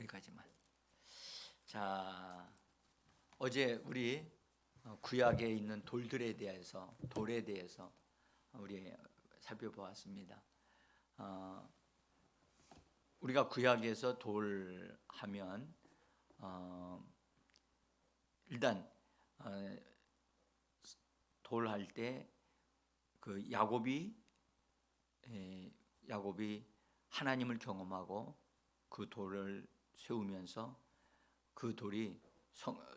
여기까지만. 자, 어제 우리 구약에 있는 돌에 대해서 우리 살펴보았습니다. 우리가 구약에서 돌 하면 일단 돌 할 때 그 야곱이 하나님을 경험하고 그 돌을 세우면서 그 돌이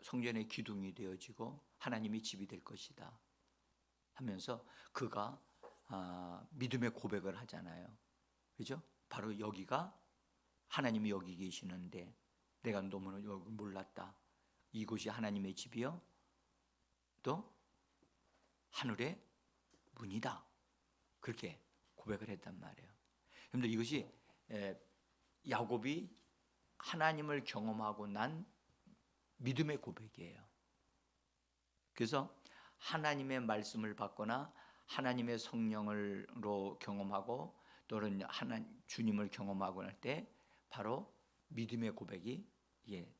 성전의 기둥이 되어지고 하나님의 집이 될 것이다 하면서 그가 믿음의 고백을 하잖아요. 그죠? 바로 여기가 하나님이 여기 계시는데 내가 너무나 여기 몰랐다. 이곳이 하나님의 집이요 또 하늘의 문이다. 그렇게 고백을 했단 말이에요. 그런데 이것이 야곱이 하나님을 경험하고 난 믿음의 고백이에요. 그래서 하나님의 말씀을 받거나 하나님의 성령으로 경험하고 또는 주님을 경험하고 날 때 바로 믿음의 고백이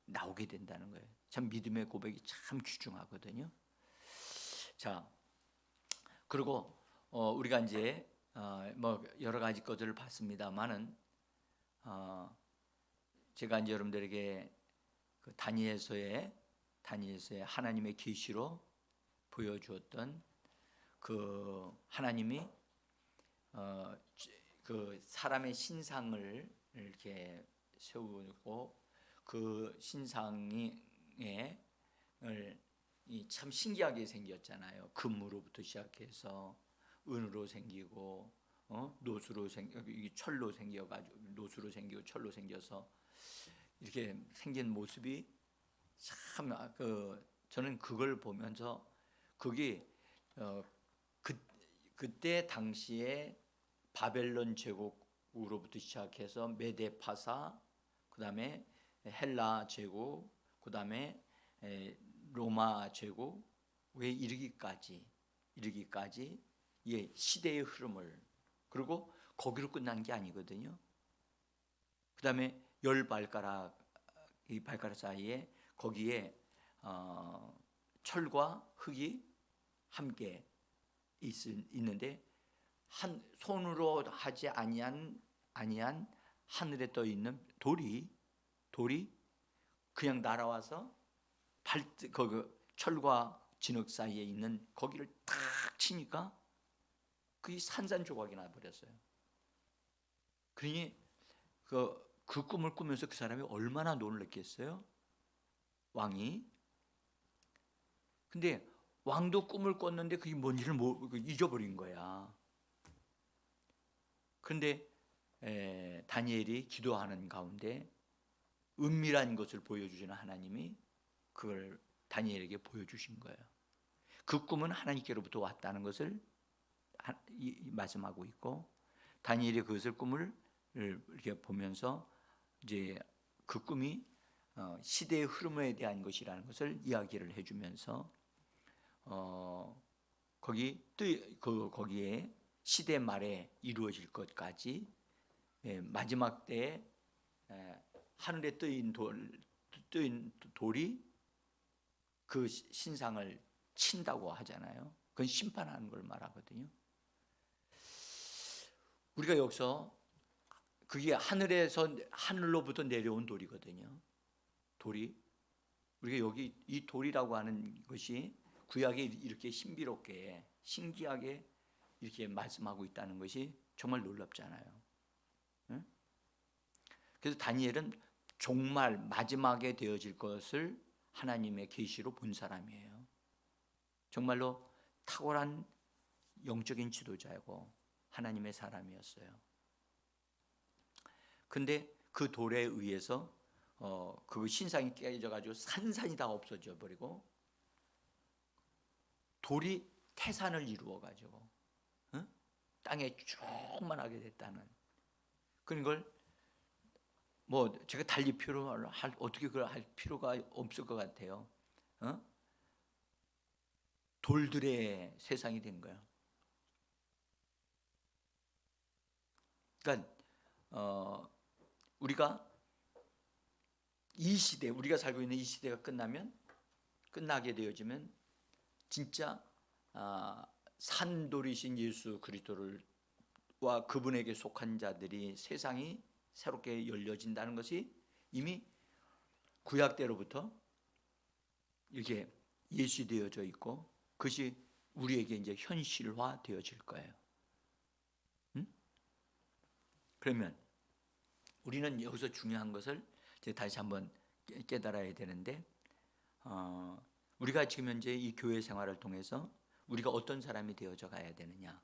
나오게 된다는 거예요. 참 믿음의 고백이 참 귀중하거든요. 자, 그리고 우리가 이제 뭐 여러 가지 것들을 봤습니다만은 제가 이제 여러분들에게 그 다니엘서에 하나님의 계시로 보여주었던 그 하나님이 그 사람의 신상을 이렇게 세우고 그 신상이 참 신기하게 생겼잖아요. 금으로부터 시작해서 은으로 생기고 노수로 철로 생겨가지고 노수로 생기고 철로 생겨서 이렇게 생긴 모습이 참 저는 그걸 보면서 그게 그때 당시에 바벨론 제국으로부터 시작해서 메데파사, 그다음에 헬라 제국, 그다음에 로마 제국에 이르기까지 시대의 흐름을, 그리고 거기로 끝난 게 아니거든요. 그다음에 열 발가락 사이에 거기에 철과 흙이 함께 있는데 한 손으로 하지 아니한 하늘에 떠 있는 돌이 그냥 날아와서 그 철과 진흙 사이에 있는 거기를 탁 치니까 그게 산산조각이 나버렸어요. 그러니 그 꿈을 꾸면서 그 사람이 얼마나 놀랐겠어요? 왕이. 근데 왕도 꿈을 꿨는데 그게 뭔지를 잊어버린 거야. 그런데 다니엘이 기도하는 가운데 은밀한 것을 보여주시는 하나님이 그걸 다니엘에게 보여주신 거예요. 그 꿈은 하나님께로부터 왔다는 것을 말씀하고 있고, 다니엘이 그것을 꿈을 이렇게 보면서 이제 그 꿈이 시대의 흐름에 대한 것이라는 것을 이야기를 해주면서 거기에 시대 말에 이루어질 것까지 마지막 때에 하늘에 뜨인 돌이 그 신상을 친다고 하잖아요. 그건 심판하는 걸 말하거든요. 우리가 여기서 그게 하늘로부터 내려온 돌이거든요. 우리가 여기 이 돌이라고 하는 것이 구약에 이렇게 신비롭게 신기하게 이렇게 말씀하고 있다는 것이 정말 놀랍잖아요. 응? 그래서 다니엘은 종말 마지막에 되어질 것을 하나님의 계시로 본 사람이에요. 정말로 탁월한 영적인 지도자이고 하나님의 사람이었어요. 근데 그 돌에 의해서 그 신상이 깨져가지고 산산이 다 없어져 버리고 돌이 태산을 이루어가지고 땅에 충만하게 됐다는 그런 걸 뭐 제가 달리 어떻게 그걸 할 필요가 없을 것 같아요. 돌들의 세상이 된 거예요. 그러니까 우리가 이 시대, 우리가 살고 있는 이 시대가 끝나게 되어지면 진짜 산돌이신 예수 그리스도와 그분에게 속한 자들이 세상이 새롭게 열려진다는 것이 이미 구약 때로부터 이렇게 예시되어져 있고 그것이 우리에게 이제 현실화 되어질 거예요. 그러면 우리는 여기서 중요한 것을 이제 다시 한번 깨달아야 되는데, 우리가 지금 현재 이 교회 생활을 통해서 우리가 어떤 사람이 되어져 가야 되느냐.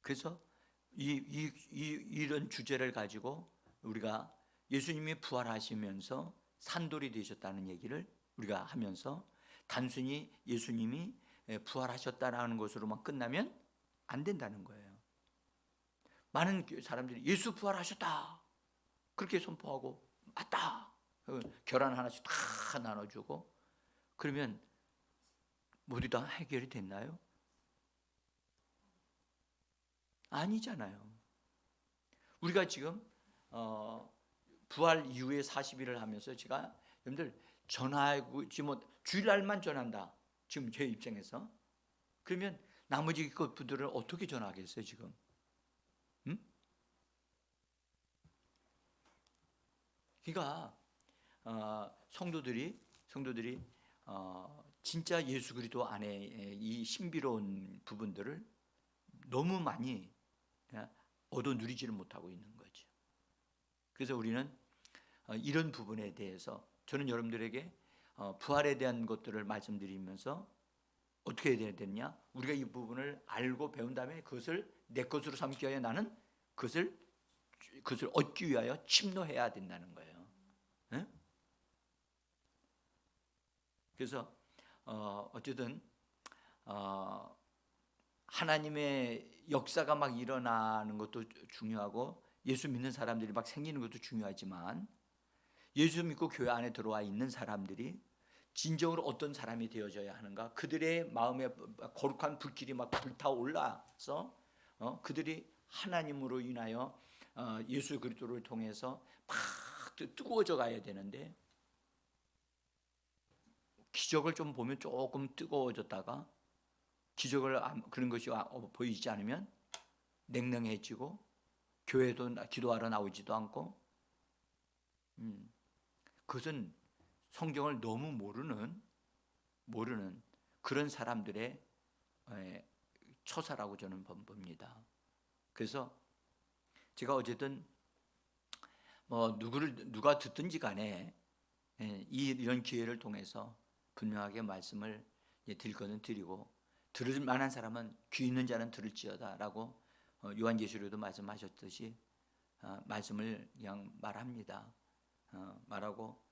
그래서 이런 주제를 가지고 우리가 예수님이 부활하시면서 산돌이 되셨다는 얘기를 우리가 하면서 단순히 예수님이 부활하셨다라는 것으로만 끝나면 안 된다는 거예요. 많은 사람들이 예수 부활하셨다 그렇게 선포하고 맞다 계란 하나씩 다 나눠주고 그러면 모두 다 해결이 됐나요? 아니잖아요. 우리가 지금 부활 이후에 40일을 하면서 제가 여러분들 전하고 지금 주일날만 전한다 지금 제 입장에서 그러면 나머지 것들을 어떻게 전하겠어요 지금? 그러니까 성도들이 진짜 예수 그리스도 안에 이 신비로운 부분들을 너무 많이 얻어 누리지를 못하고 있는 거죠. 그래서 우리는 이런 부분에 대해서 저는 여러분들에게 부활에 대한 것들을 말씀드리면서 어떻게 해야 되느냐, 우리가 이 부분을 알고 배운 다음에 그것을 내 것으로 삼기 위하여 나는 그것을 얻기 위하여 침노해야 된다는 거예요. 그래서 어쨌든 하나님의 역사가 막 일어나는 것도 중요하고 예수 믿는 사람들이 막 생기는 것도 중요하지만 예수 믿고 교회 안에 들어와 있는 사람들이 진정으로 어떤 사람이 되어져야 하는가, 그들의 마음에 거룩한 불길이 막 불타올라서 그들이 하나님으로 인하여 예수 그리스도를 통해서 막 뜨거워져 가야 되는데 기적을 좀 보면 조금 뜨거워졌다가 기적을 그런 것이 보이지 않으면 냉랭해지고 교회도 기도하러 나오지도 않고 그것은 성경을 너무 모르는 그런 사람들의 처사라고 저는 봅니다. 그래서 제가 어쨌든 누가 듣든지 간에 이런 기회를 통해서 분명하게 말씀을 드릴 것은 드리고 들을 만한 사람은 귀 있는 자는 들을지어다라고 요한계시록에도 말씀하셨듯이 말씀을 그냥 말합니다. 말하고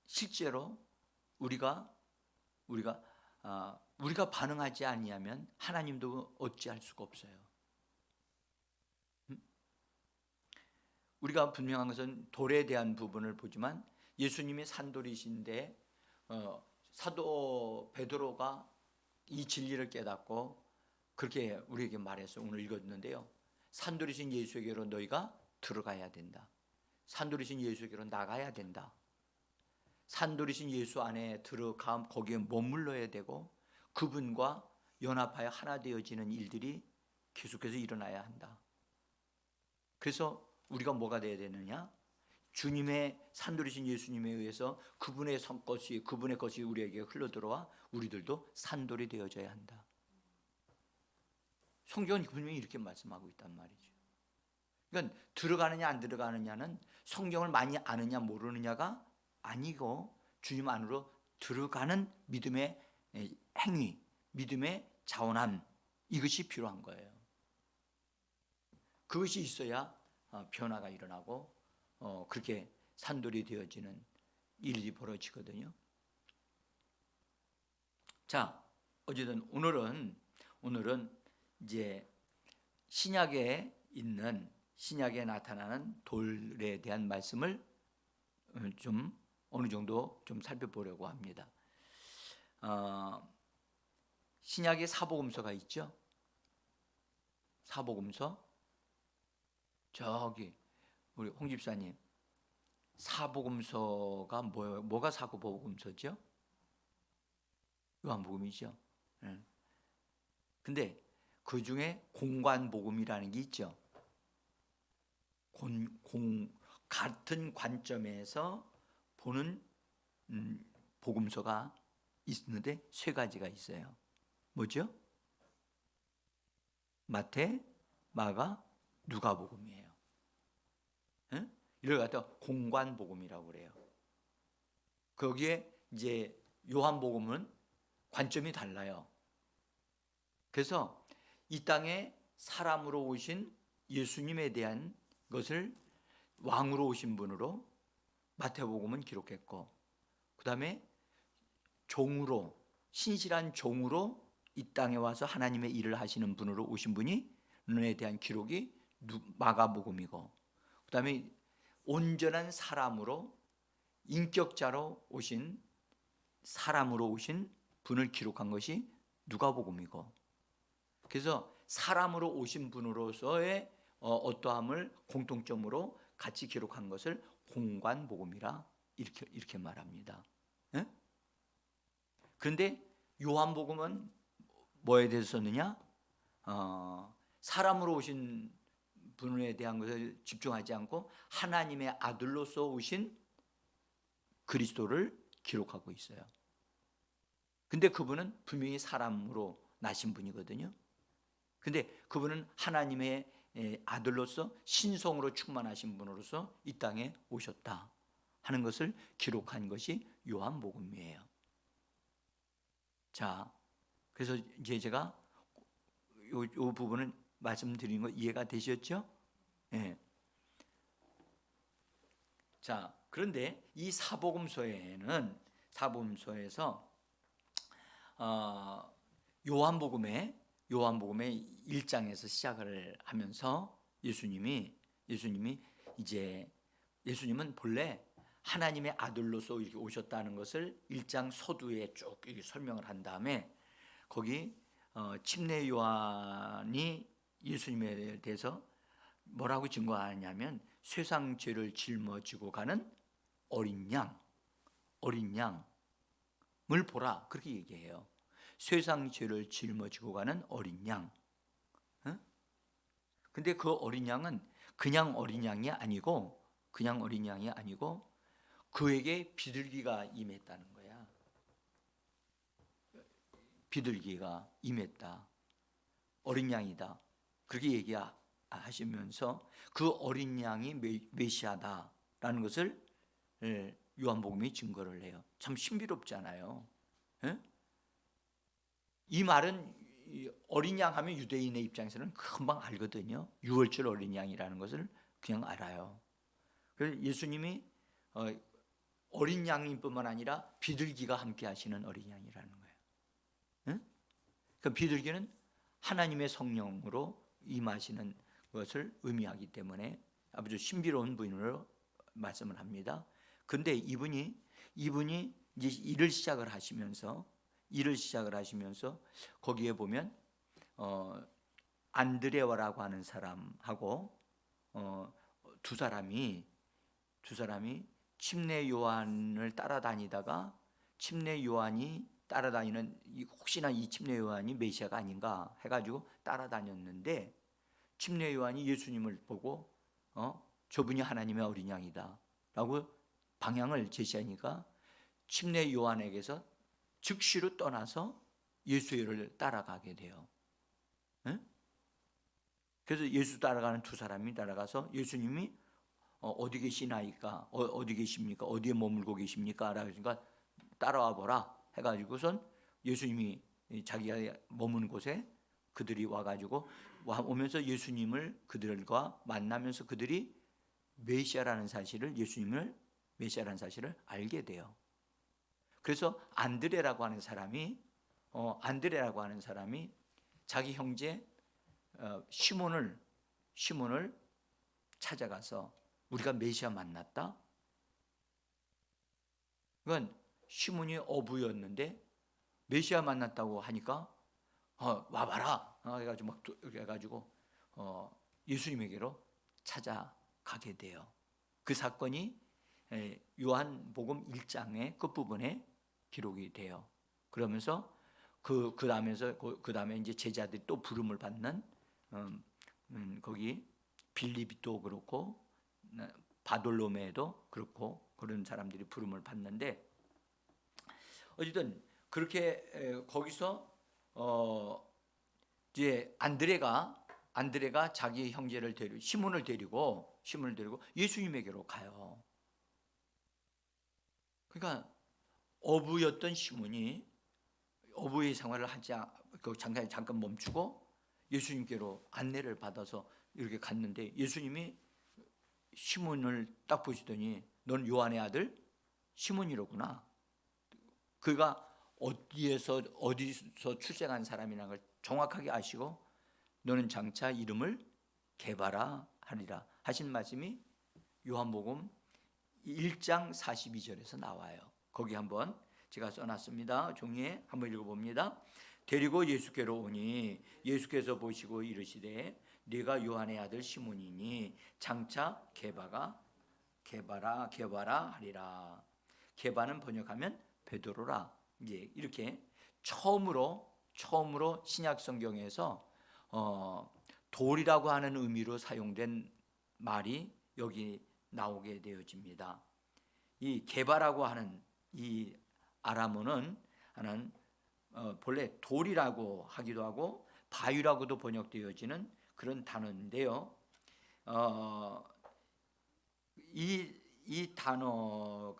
실제로 우리가 반응하지 아니하면 하나님도 어찌할 수가 없어요. 우리가 분명한 것은 돌에 대한 부분을 보지만 예수님이 산돌이신데 사도 베드로가 이 진리를 깨닫고 그렇게 우리에게 말해서 오늘 읽었는데요. 산돌이신 예수에게로 너희가 들어가야 된다. 산돌이신 예수에게로 나가야 된다. 산돌이신 예수 안에 들어가 거기에 머물러야 되고 그분과 연합하여 하나 되어지는 일들이 계속해서 일어나야 한다. 그래서 우리가 뭐가 되어야 되느냐? 주님의 산돌이신 예수님에 의해서 그분의 것이 우리에게 흘러들어와 우리들도 산돌이 되어져야 한다. 성경은 분명히 이렇게 말씀하고 있단 말이죠. 그러니까 들어가느냐 안 들어가느냐는 성경을 많이 아느냐 모르느냐가 아니고 주님 안으로 들어가는 믿음의 행위, 믿음의 자원함, 이것이 필요한 거예요. 그것이 있어야 변화가 일어나고 그렇게 산돌이 되어지는 일이 벌어지거든요. 자, 어쨌든 오늘은 이제 신약에 나타나는 돌에 대한 말씀을 좀 어느 정도 좀 살펴보려고 합니다. 신약에 사복음서가 있죠. 사복음서 저기 우리 홍 집사님, 사복음서가 뭐가 사복음서죠? 요한복음이죠. 예. 근데 그 중에 공관복음이라는 게 있죠. 같은 관점에서 보는 복음서가 있는데 세 가지가 있어요. 뭐죠? 마태, 마가, 누가복음이에요. 예? 이걸 갖다 공관복음이라고 그래요. 거기에 이제 요한복음은 관점이 달라요. 그래서 이 땅에 사람으로 오신 예수님에 대한 것을 왕으로 오신 분으로 마태복음은 기록했고, 그 다음에 종으로, 신실한 종으로 이 땅에 와서 하나님의 일을 하시는 분으로 오신 분이 에 대한 기록이 마가복음이고, 그 다음에 온전한 사람으로, 인격자로 오신, 사람으로 오신 분을 기록한 것이 누가복음이고, 그래서 사람으로 오신 분으로서의 어떠함을 공통점으로 같이 기록한 것을 공관복음이라 이렇게 말합니다. 예? 그런데 요한복음은 뭐에 대해서 썼느냐? 사람으로 오신 분에 대한 것을 집중하지 않고 하나님의 아들로서 오신 그리스도를 기록하고 있어요. 근데 그분은 분명히 사람으로 나신 분이거든요. 근데 그분은 하나님의 아들로서 신성으로 충만하신 분으로서 이 땅에 오셨다 하는 것을 기록한 것이 요한복음이에요. 자, 그래서 이제 제가 요 부분을 말씀드린 거 이해가 되셨죠? 예. 자, 그런데 이 사복음서에서 요한복음의 1장에서 시작을 하면서 예수님은 본래 하나님의 아들로서 이렇게 오셨다는 것을 1장 서두에 쭉 이렇게 설명을 한 다음에 거기 침례 요한이 예수님에 대해서 뭐라고 증거하냐면 세상 죄를 짊어지고 가는 어린 양을 보라, 그렇게 얘기해요. 세상 죄를 짊어지고 가는 어린 양. 근데 그 어린 양은 그냥 어린 양이 아니고 그에게 비둘기가 임했다는 거야. 비둘기가 임했다. 어린 양이다. 그렇게 얘기하시면서 그 어린 양이 메시아다라는 것을 요한복음이 증거를 해요. 참 신비롭잖아요. 이 말은 어린 양 하면 유대인의 입장에서는 금방 알거든요. 유월절 어린 양이라는 것을 그냥 알아요. 그래서 예수님이 어린 양일 뿐만 아니라 비둘기가 함께 하시는 어린 양이라는 거예요. 그 비둘기는 하나님의 성령으로 임하시는 것을 의미하기 때문에 아주 신비로운 분으로 말씀을 합니다. 근데 이분이 이제 일을 시작을 하시면서 거기에 보면 안드레와라고 하는 사람하고 두 사람이 침례 요한을 따라다니다가 침례 요한이 따라다니는 혹시나 이 침례 요한이 메시아가 아닌가 해가지고 따라다녔는데 침례 요한이 예수님을 보고 저분이 하나님의 어린 양이다 라고 방향을 제시하니까 침례 요한에게서 즉시로 떠나서 예수를 따라가게 돼요. 그래서 예수 따라가는 두 사람이 따라가서 예수님이 어디 계시나이까? 어디 계십니까? 어디에 머물고 계십니까? 라고 하니까 따라와 보라 해가지고선 예수님이 자기가 머무는 곳에 그들이 와가지고 오면서 예수님을 그들과 만나면서 그들이 예수님을 메시아라는 사실을 알게 돼요. 그래서 안드레라고 하는 사람이 자기 형제 시몬을 찾아가서 우리가 메시아 만났다. 그건 시몬이 어부였는데 메시아 만났다고 하니까 와봐라 해가지고 예수님에게로 찾아가게 돼요. 그 사건이 요한복음 1장의 끝부분에 기록이 돼요. 그러면서 그 다음에 이제 제자들이 또 부름을 받는 거기 빌립도 그렇고 바돌로메도 그렇고 그런 사람들이 부름을 받는데, 어쨌든 그렇게 거기서 이제 안드레가 자기 형제를 데리고 시몬을 데리고 예수님에게로 가요. 그러니까 어부였던 시몬이 어부의 생활을 잠깐 멈추고 예수님께로 안내를 받아서 이렇게 갔는데, 예수님이 시몬을 딱 보시더니 넌 요한의 아들 시몬이로구나. 그가 어디서 출생한 사람이라는 걸 정확하게 아시고 너는 장차 이름을 게바라 하리라 하신 말씀이 요한복음 1장 42절에서 나와요. 거기 한번 제가 써놨습니다. 종이에 한번 읽어봅니다. 데리고 예수께로 오니 예수께서 보시고 이르시되 네가 요한의 아들 시몬이니 장차 게바라 하리라. 게바는 번역하면 베드로라. 이제 이렇게 처음으로 신약 성경에서 돌이라고 하는 의미로 사용된 말이 여기 나오게 되어집니다. 이 게바라고 하는 이 아람어는 본래 돌이라고 하기도 하고 바위라고도 번역되어지는 그런 단어인데요. 이 단어는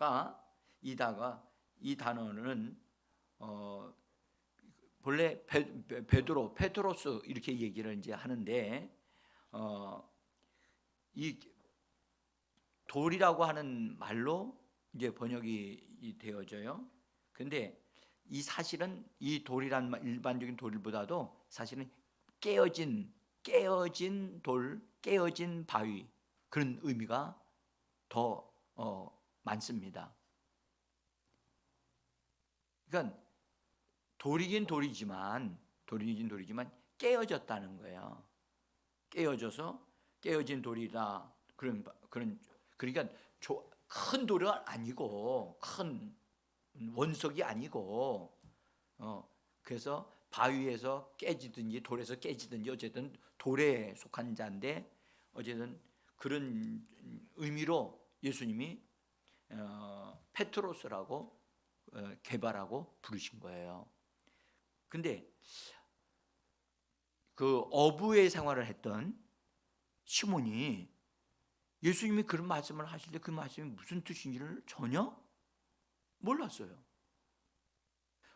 본래 페트로스 이렇게 얘기를 이제 하는데, 이 돌이라고 하는 말로 이제 번역이 되어져요. 근데 이 사실은 이 돌이란 일반적인 돌보다도 사실은 깨어진 돌, 깨어진 바위, 그런 의미가 더 많습니다. 그러니까 돌이긴 돌이지만 깨어졌다는 거예요. 깨어져서 깨어진 돌이다. 그러니까 큰 돌은 아니고 큰 원석이 아니고 그래서 바위에서 깨지든지 돌에서 깨지든지 어쨌든 돌에 속한 자인데, 어쨌든 그런 의미로 예수님이 페트로스라고 게바라고 부르신 거예요. 근데 그 어부의 생활을 했던 시몬이 예수님이 그런 말씀을 하실 때 그 말씀이 무슨 뜻인지를 전혀 몰랐어요.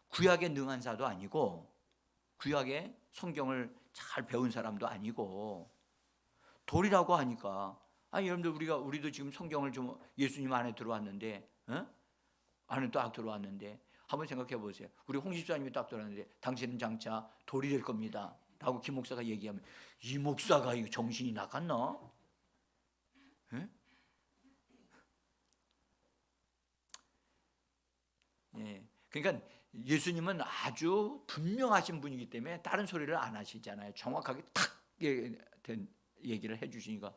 구약에 능한 자도 아니고 구약에 성경을 잘 배운 사람도 아니고 돌이라고 하니까, 여러분들 우리도 지금 성경을 좀 예수님 안에 들어왔는데, 안에 딱 들어왔는데 한번 생각해 보세요. 우리 홍 집사님이 딱 들어왔는데 당신은 장차 돌이 될 겁니다 라고 김 목사가 얘기하면 이 목사가 이거 정신이 나갔나? 그러니까 예수님은 아주 분명하신 분이기 때문에 다른 소리를 안 하시잖아요. 정확하게 탁 된 얘기를 해주시니까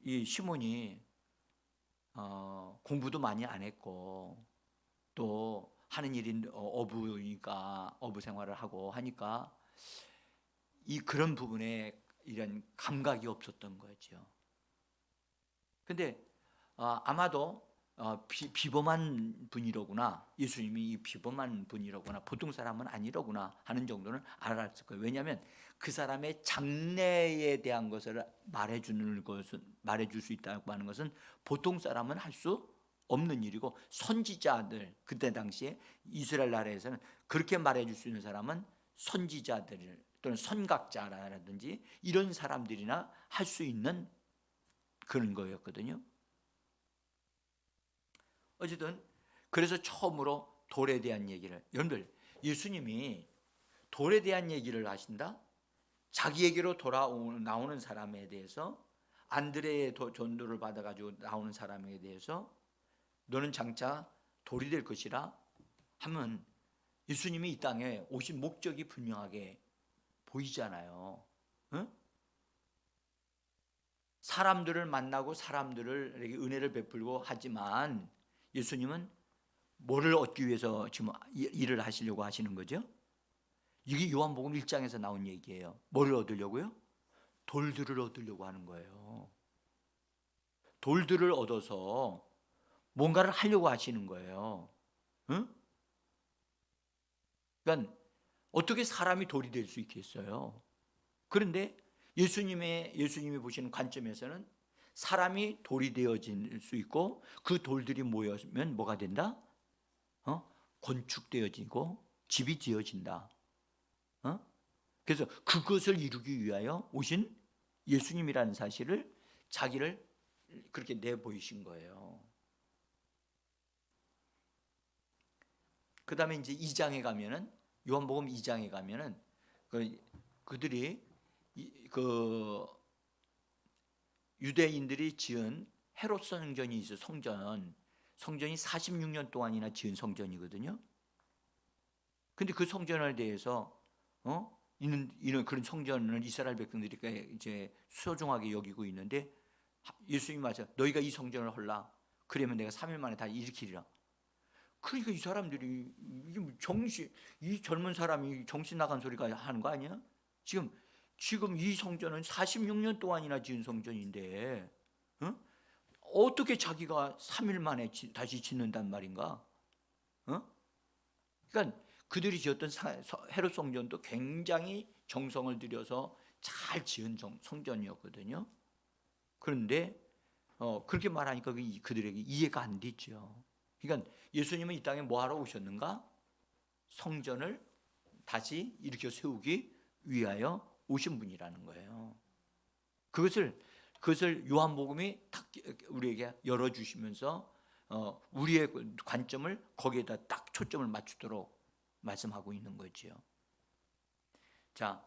이 시몬이 공부도 많이 안 했고 또 하는 일이 어부니까 어부 생활을 하고 하니까 그런 부분에 이런 감각이 없었던 거죠. 근데 아마도 비범한 분이로구나, 예수님이 비범한 분이로구나, 보통 사람은 아니로구나 하는 정도는 알았을 거예요. 왜냐하면 그 사람의 장래에 대한 것을 말해줄 수 있다고 하는 것은 보통 사람은 할 수 없는 일이고, 선지자들, 그때 당시에 이스라엘 나라에서는 그렇게 말해줄 수 있는 사람은 선지자들 또는 선각자라든지 이런 사람들이나 할 수 있는 그런 거였거든요. 어쨌든 그래서 처음으로 돌에 대한 얘기를, 여러분들 예수님이 돌에 대한 얘기를 하신다? 자기에게로 나오는 사람에 대해서, 안드레의 전도를 받아가지고 나오는 사람에 대해서 너는 장차 돌이 될 것이라 하면 예수님이 이 땅에 오신 목적이 분명하게 보이잖아요. 응? 사람들을 만나고 사람들에게 은혜를 베풀고 하지만 예수님은 뭐를 얻기 위해서 지금 일을 하시려고 하시는 거죠? 이게 요한복음 1장에서 나온 얘기예요. 뭐를 얻으려고요? 돌들을 얻으려고 하는 거예요. 돌들을 얻어서 뭔가를 하려고 하시는 거예요. 응? 그러니까 어떻게 사람이 돌이 될 수 있겠어요? 그런데 예수님이 보시는 관점에서는 사람이 돌이 되어질 수 있고 그 돌들이 모여면 뭐가 된다? 건축되어지고 집이 지어진다. 그래서 그것을 이루기 위하여 오신 예수님이라는 사실을 자기를 그렇게 내보이신 거예요. 그 다음에 이제 2장에 가면은 요한복음 2장에 가면은 그들이 그 유대인들이 지은 헤롯 성전이 있어. 성전이 46년 동안이나 지은 성전이거든요. 근데 그 성전에 대해서 이런 그런 성전을 이스라엘 백성들이 이제 소중하게 여기고 있는데 예수님이 말씀 너희가 이 성전을 헐라 그러면 내가 3일 만에 다 일으키리라. 그러니까 이 사람들이 이 젊은 사람이 정신 나간 소리가 하는 거 아니야? 지금 이 성전은 46년 동안이나 지은 성전인데 어떻게 자기가 3일 만에 다시 짓는단 말인가? 그러니까 그들이 지었던 헤롯 성전도 굉장히 정성을 들여서 잘 지은 성전이었거든요. 그런데 그렇게 말하니까 그들에게 이해가 안 됐죠. 그러니까 예수님은 이 땅에 뭐 하러 오셨는가? 성전을 다시 일으켜 세우기 위하여 오신 분이라는 거예요. 그것을 요한복음이 딱 우리에게 열어주시면서 우리의 관점을 거기에다 딱 초점을 맞추도록 말씀하고 있는 거지요. 자,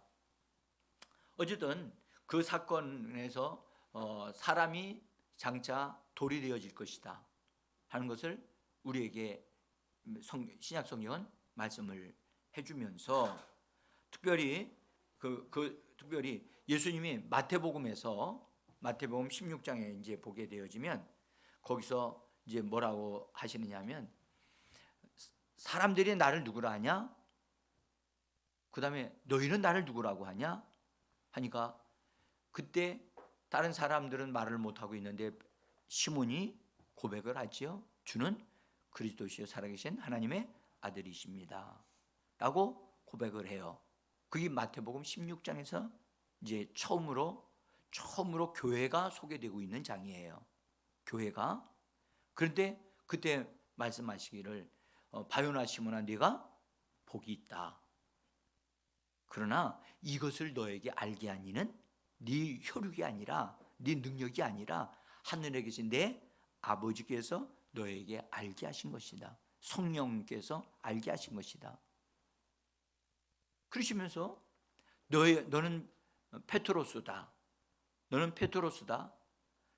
어쨌든 그 사건에서 사람이 장차 돌이 되어질 것이다 하는 것을 우리에게 신약 성경은 말씀을 해주면서 특별히 특별히 예수님이 마태복음 16장에 이제 보게 되어지면 거기서 이제 뭐라고 하시느냐면 사람들이 나를 누구라 하냐? 그 다음에 너희는 나를 누구라고 하냐? 하니까 그때 다른 사람들은 말을 못하고 있는데 시몬이 고백을 하지요. 주는 그리스도시요 살아계신 하나님의 아들이십니다 라고 고백을 해요. 그게 마태복음 16장에서 이제 처음으로 교회가 소개되고 있는 장이에요. 교회가. 그런데 그때 말씀하시기를 바요나 시몬아 네가 복이 있다. 그러나 이것을 너에게 알게 하니는 네 혈육이 아니라 네 능력이 아니라 하늘에 계신 내 아버지께서 너에게 알게 하신 것이다. 성령께서 알게 하신 것이다. 그러시면서 너는 페트로스다. 너는 페트로스다.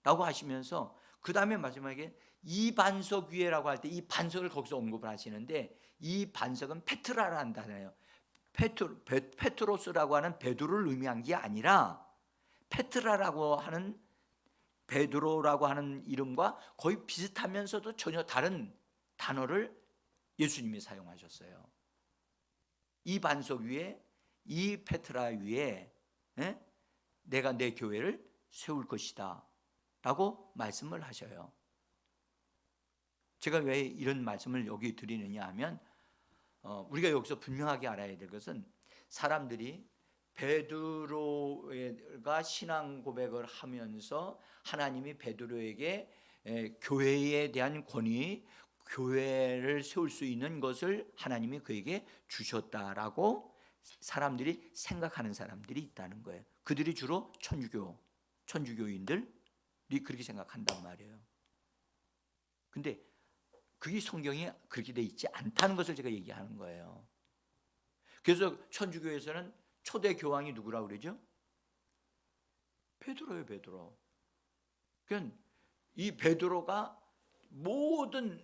라고 하시면서 그 다음에 마지막에 이 반석 위에라고 할 때 이 반석을 거기서 언급을 하시는데 이 반석은 페트라라는 단어예요. 페트로스라고 하는 베드로를 의미한 게 아니라 페트라라고 하는 베드로라고 하는 이름과 거의 비슷하면서도 전혀 다른 단어를 예수님이 사용하셨어요. 이 반석 위에 이 페트라 위에 내가 내 교회를 세울 것이다 라고 말씀을 하셔요. 제가 왜 이런 말씀을 여기 드리느냐 하면 우리가 여기서 분명하게 알아야 될 것은 사람들이 베드로가 신앙 고백을 하면서 하나님이 베드로에게 교회에 대한 권위, 교회를 세울 수 있는 것을 하나님이 그에게 주셨다라고 사람들이 생각하는 사람들이 있다는 거예요. 그들이 주로 천주교인들이 그렇게 생각한단 말이에요. 근데 그게 성경에 그렇게 돼 있지 않다는 것을 제가 얘기하는 거예요. 그래서 천주교에서는 초대 교황이 누구라고 그러죠? 베드로예요, 베드로. 그러니까 이 베드로가 모든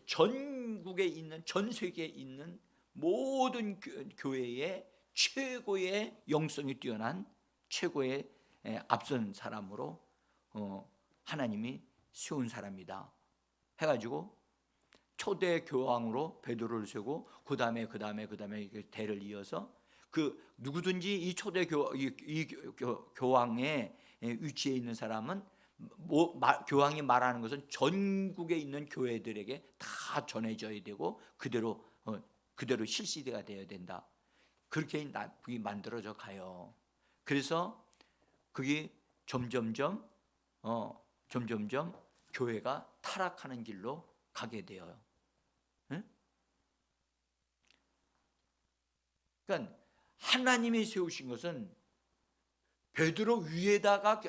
전국에 있는 전 세계에 있는 모든 교회의 최고의 영성이 뛰어난 최고의 앞선 사람으로 하나님이 세운 사람이다 해가지고 초대 교황으로 베드로를 세우고 그 다음에 대를 이어서 그 누구든지 이 초대 교황의 위치에 있는 사람은 교황이 말하는 것은 전국에 있는 교회들에게 다 전해져야 되고 그대로 실시가 되어야 된다. 그렇게 그게 만들어져 가요. 그래서 그게 점점점 교회가 타락하는 길로 가게 돼요. 응? 그러니까 하나님이 세우신 것은 베드로 위에다가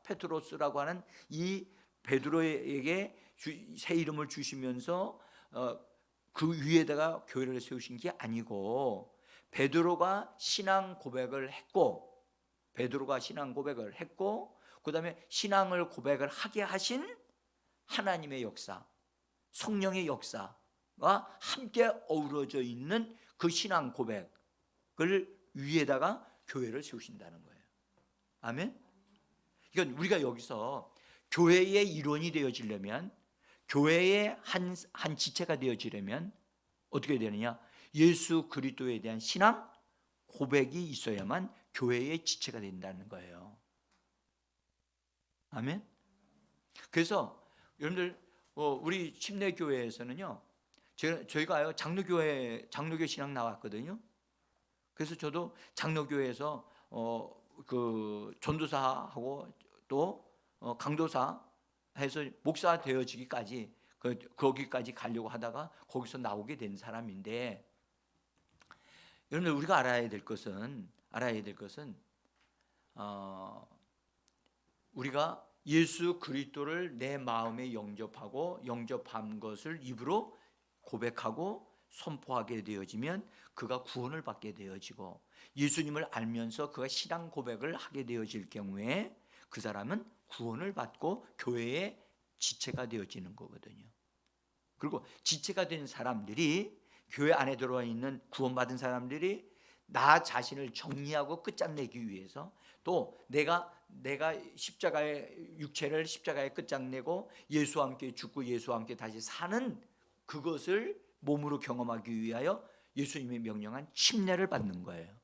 페트로스라고 하는 이 베드로에게 새 이름을 주시면서 그 위에다가 교회를 세우신 게 아니고 베드로가 신앙 고백을 했고 그다음에 신앙을 고백을 하게 하신 하나님의 역사, 성령의 역사가 함께 어우러져 있는 그 신앙 고백을 위에다가 교회를 세우신다는 거예요. 아멘. 그러니까 우리가 여기서 교회의 일원이 되어지려면, 교회의 한 지체가 되어지려면 어떻게 되느냐? 예수 그리스도에 대한 신앙 고백이 있어야만 교회의 지체가 된다는 거예요. 아멘. 그래서 여러분들 우리 침례교회에서는요, 저희가 장로교회 신앙 나왔거든요. 그래서 저도 장로교회에서 그 전도사하고 또 강도사 해서 목사 되어지기까지 거기까지 가려고 하다가 거기서 나오게 된 사람인데, 여러분들 우리가 알아야 될 것은 우리가 예수 그리스도를 내 마음에 영접한 것을 입으로 고백하고 선포하게 되어지면 그가 구원을 받게 되어지고, 예수님을 알면서 그가 신앙 고백을 하게 되어질 경우에 그 사람은 구원을 받고 교회의 지체가 되어지는 거거든요. 그리고 지체가 된 사람들이, 교회 안에 들어와 있는 구원받은 사람들이 나 자신을 정리하고 끝장내기 위해서, 또 내가 육체를 십자가에 끝장내고 예수와 함께 죽고 예수와 함께 다시 사는 그것을 몸으로 경험하기 위하여 예수님이 명령한 침례를 받는 거예요.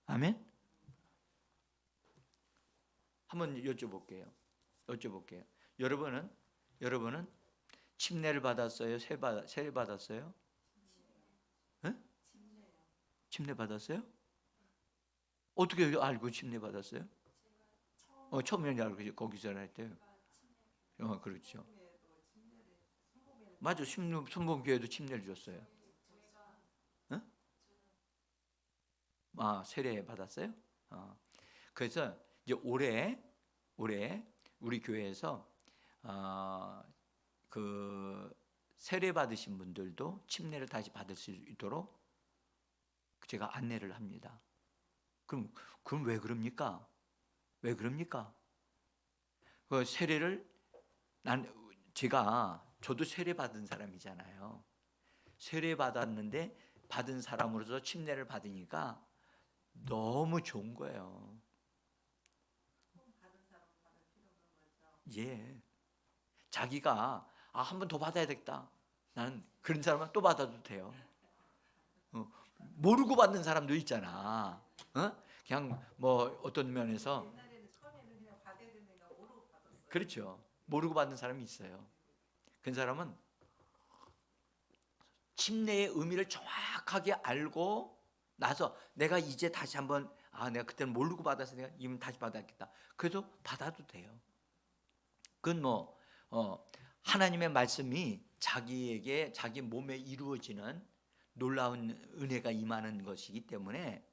아멘. 한번 여쭤볼게요. 여러분은 침례를 받았어요? 세례 받았어요? 네? 침례 받았어요? 어떻게 알고 침례 받았어요? 처음에 알고 거기서 할 때. 그렇죠. 맞아. 순복음교회도 침례를 줬어요. 응? 세례 받았어요? 그래서 이제 올해 우리 교회에서 그 세례 받으신 분들도 침례를 다시 받을 수 있도록 제가 안내를 합니다. 그럼 왜 그럽니까? 그 세례를 저도 세례 받은 사람이잖아요. 세례 받았는데 받은 사람으로서 침례를 받으니까 너무 좋은 거예요. 예. 자기가 한 번 더 받아야 되겠다. 나는 그런 사람은 또 받아도 돼요. 모르고 받는 사람도 있잖아. 그냥 뭐 어떤 면에서 그렇죠. 모르고 받는 사람이 있어요. 그 사람은 침례의 의미를 정확하게 알고 나서 내가 이제 다시 한번 내가 그때는 모르고 받아서 내가 이면 다시 받아야겠다. 그래도 받아도 돼요. 그건 하나님의 말씀이 자기 몸에 이루어지는 놀라운 은혜가 임하는 것이기 때문에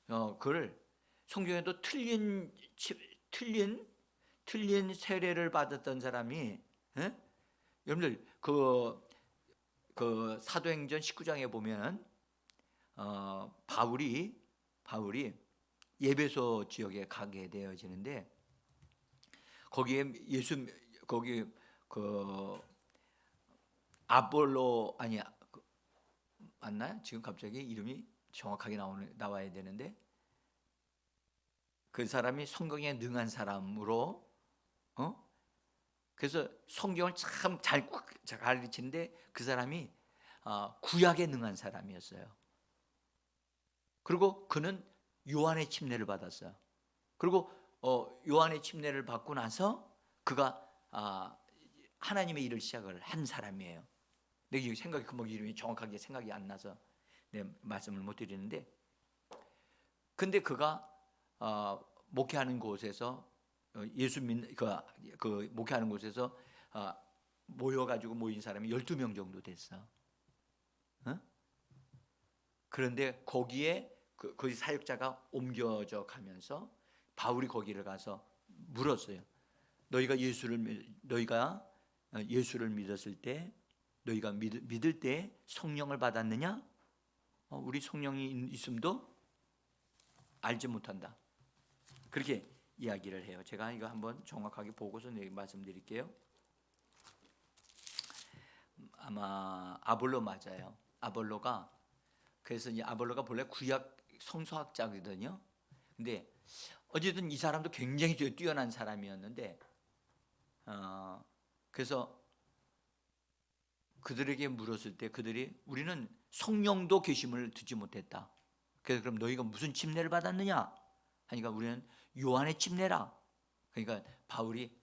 그걸 성경에도 틀린 세례를 받았던 사람이 여러분들 그 사도행전 19장에 보면 바울이 예배소 지역에 가게 되어지는데 거기 그 아볼로 맞나요? 지금 갑자기 이름이 정확하게 나와야 되는데, 그 사람이 성경에 능한 사람으로, 그래서 성경을 참 잘 가르치는데 그 사람이 구약에 능한 사람이었어요. 그리고 그는 요한의 침례를 받았어요. 그리고 요한의 침례를 받고 나서 그가 하나님의 일을 시작을 한 사람이에요. 내 생각이 금방 이름이 정확하게 생각이 안 나서 말씀을 못 드리는데, 근데 그가 목회하는 곳에서 예수 믿는 그 목회하는 곳에서 모여가지고 모인 사람이 12명 정도 됐어. 그런데 거기에 그 사역자가 옮겨져 가면서 바울이 거기를 가서 물었어요. 너희가 예수를 믿었을 때, 너희가 믿을 때 성령을 받았느냐? 우리 성령이 있음도 알지 못한다. 그렇게 이야기를 해요. 제가 이거 한번 정확하게 보고서 말씀드릴게요. 아마 아볼로 맞아요. 아볼로가, 그래서 이제 아볼로가 본래 구약 성서학자거든요. 근데 어쨌든 이 사람도 굉장히 뛰어난 사람이었는데, 그래서 그들에게 물었을 때 그들이 우리는 성령도 계심을 듣지 못했다. 그래서 그럼 너희가 무슨 침례를 받았느냐? 하니까 우리는 요한의 침례라. 그러니까 바울이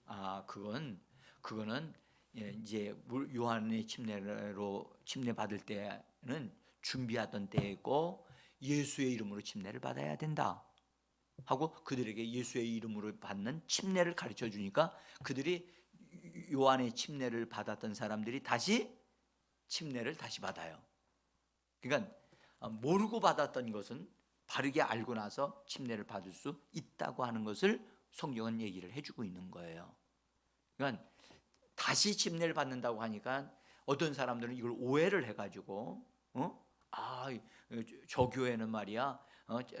그거는 이제 요한의 침례 받을 때는 준비하던 때이고 예수의 이름으로 침례를 받아야 된다 하고 그들에게 예수의 이름으로 받는 침례를 가르쳐 주니까 그들이 요한의 침례를 받았던 사람들이 다시 침례를 다시 받아요. 그러니까 모르고 받았던 것은 바르게 알고 나서 침례를 받을 수 있다고 하는 것을 성경은 얘기를 해주고 있는 거예요. 그러니까 다시 침례를 받는다고 하니까 어떤 사람들은 이걸 오해를 해가지고 저 교회는 말이야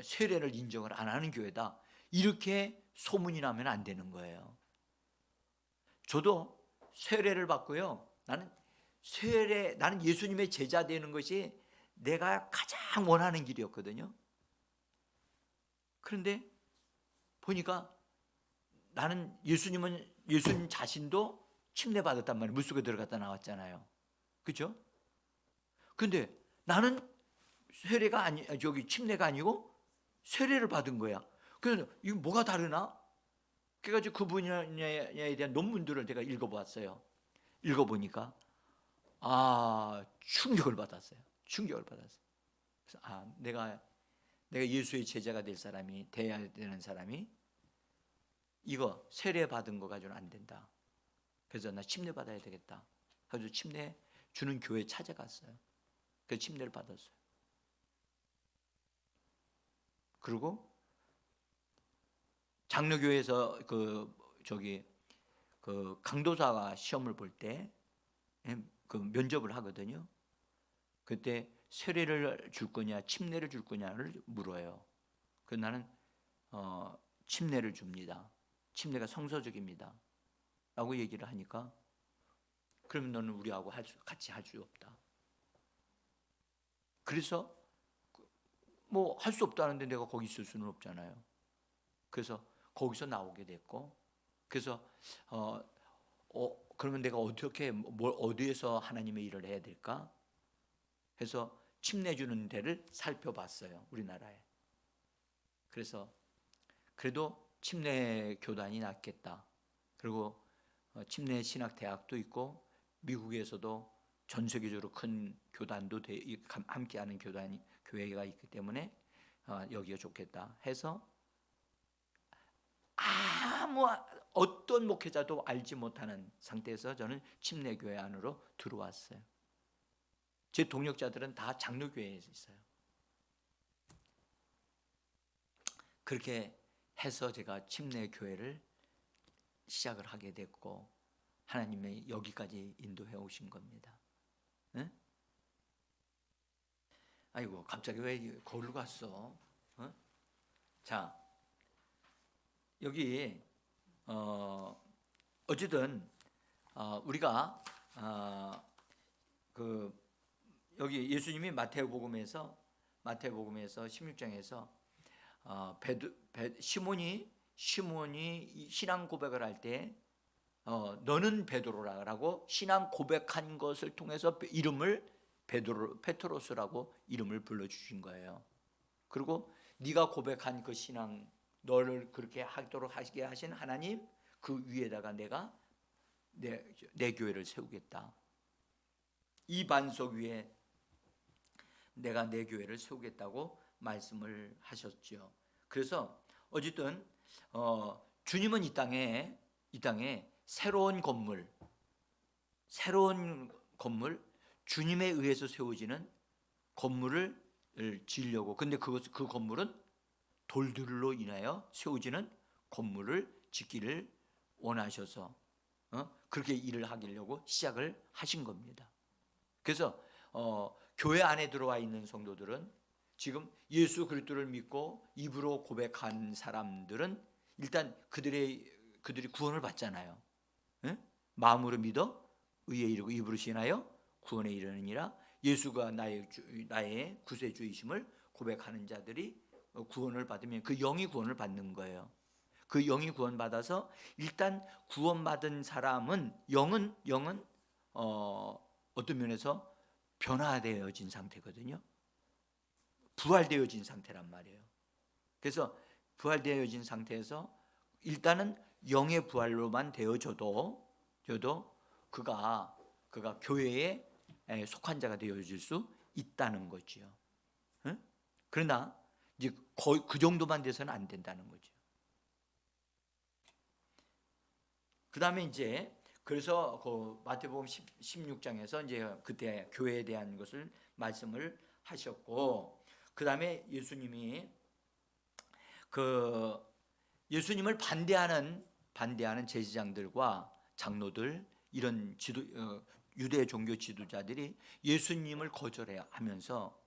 세례를 인정을 안 하는 교회다, 이렇게 소문이 나면 안 되는 거예요. 저도 세례를 받고요. 나는 예수님의 제자 되는 것이 내가 가장 원하는 길이었거든요. 그런데 보니까 예수님 자신도 침례 받았단 말이에요. 물속에 들어갔다 나왔잖아요. 그렇죠? 근데 나는 침례가 아니고 세례를 받은 거야. 그래서 이거 뭐가 다르나? 그래가지고 그 분야에 대한 논문들을 제가 읽어보았어요. 읽어보니까 충격을 받았어요. 그래서 내가 예수의 제자가 돼야 되는 사람이 이거 세례 받은 거 가지고는 안 된다. 그래서 나 침례 받아야 되겠다. 그래서 침례 주는 교회 찾아갔어요. 그래서 침례를 받았어요. 그리고 장로교회에서 강도사가 시험을 볼 때 그 면접을 하거든요. 그때 세례를 줄 거냐 침례를 줄 거냐를 물어요. 그래서 나는 침례를 줍니다. 침례가 성서적입니다 라고 얘기를 하니까, 그러면 너는 우리하고 같이 할 수 없다. 그래서 뭐 할 수 없다는데 내가 거기 있을 수는 없잖아요. 그래서 거기서 나오게 됐고, 그래서 그러면 내가 어디에서 하나님의 일을 해야 될까? 해서 침례 주는 데를 살펴봤어요, 우리나라에. 그래서 그래도 침례 교단이 낫겠다. 그리고 침례 신학 대학도 있고 미국에서도 전 세계적으로 큰 교단도 함께하는 교회가 있기 때문에 여기가 좋겠다 해서 어떤 목회자도 알지 못하는 상태에서 저는 침례교회 안으로 들어왔어요. 제 동역자들은 다 장로교회에 있어요. 그렇게 해서 제가 침례교회를 시작을 하게 됐고 하나님의 여기까지 인도해 오신 겁니다. 응? 아이고 갑자기 왜 거기로 갔어? 자, 여기 어쨌든 우리가 여기 예수님이 마태복음에서 마태복음에서 16장에서 시몬이 신앙 고백을 할 때 너는 베드로라고 신앙 고백한 것을 통해서 이름을 페트로스라고 이름을 불러주신 거예요. 그리고 네가 고백한 그 신앙, 너를 그렇게 하도록 하시게 하신 하나님, 그 위에다가 내가 내 교회를 세우겠다. 이 반석 위에 내가 내 교회를 세우겠다고 말씀을 하셨죠. 그래서 어쨌든 주님은 이 땅에 새로운 건물, 주님에 의해서 세워지는 건물을 지으려고. 근데 그 건물은 돌들로 인하여 세워지는 건물을 짓기를 원하셔서 그렇게 일을 하려고 시작을 하신 겁니다. 그래서 교회 안에 들어와 있는 성도들은 지금 예수 그리스도를 믿고 입으로 고백한 사람들은 일단 그들이 구원을 받잖아요. 마음으로 믿어 의에 이르고 입으로 신하여 구원에 이르느니라. 예수가 나의 구세주이심을 고백하는 자들이 구원을 받으면 그 영이 구원을 받는 거예요. 그 영이 구원받아서 일단 구원받은 사람은 영은 어떤 면에서 변화되어진 상태거든요. 부활되어진 상태란 말이에요. 그래서 부활되어진 상태에서 일단은 영의 부활로만 되어져도 그가 교회에 속한 자가 되어질 수 있다는 거지요. 그러나 이제 거의 그 정도만 돼서는 안 된다는 거죠. 그 다음에 이제 그래서 그 마태복음 16장에서 이제 그때 교회에 대한 것을 말씀을 하셨고, 그 다음에 예수님을 반대하는 제사장들과 장로들, 이런 유대 종교 지도자들이 예수님을 거절하면서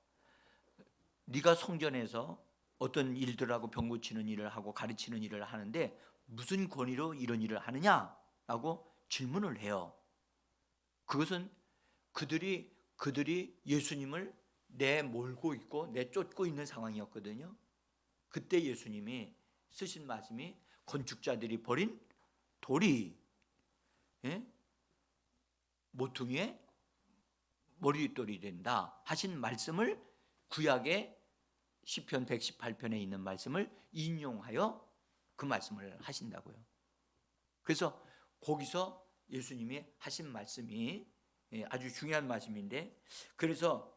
네가 성전에서 어떤 일들하고 병 고치는 일을 하고 가르치는 일을 하는데 무슨 권위로 이런 일을 하느냐라고 질문을 해요. 그것은 그들이 예수님을 내몰고 있고 내쫓고 있는 상황이었거든요. 그때 예수님이 쓰신 말씀이 건축자들이 버린 돌이 모퉁이의 머릿돌이 된다 하신 말씀을 구약의 시편 118편에 있는 말씀을 인용하여 그 말씀을 하신다고요. 그래서 거기서 예수님이 하신 말씀이 아주 중요한 말씀인데, 그래서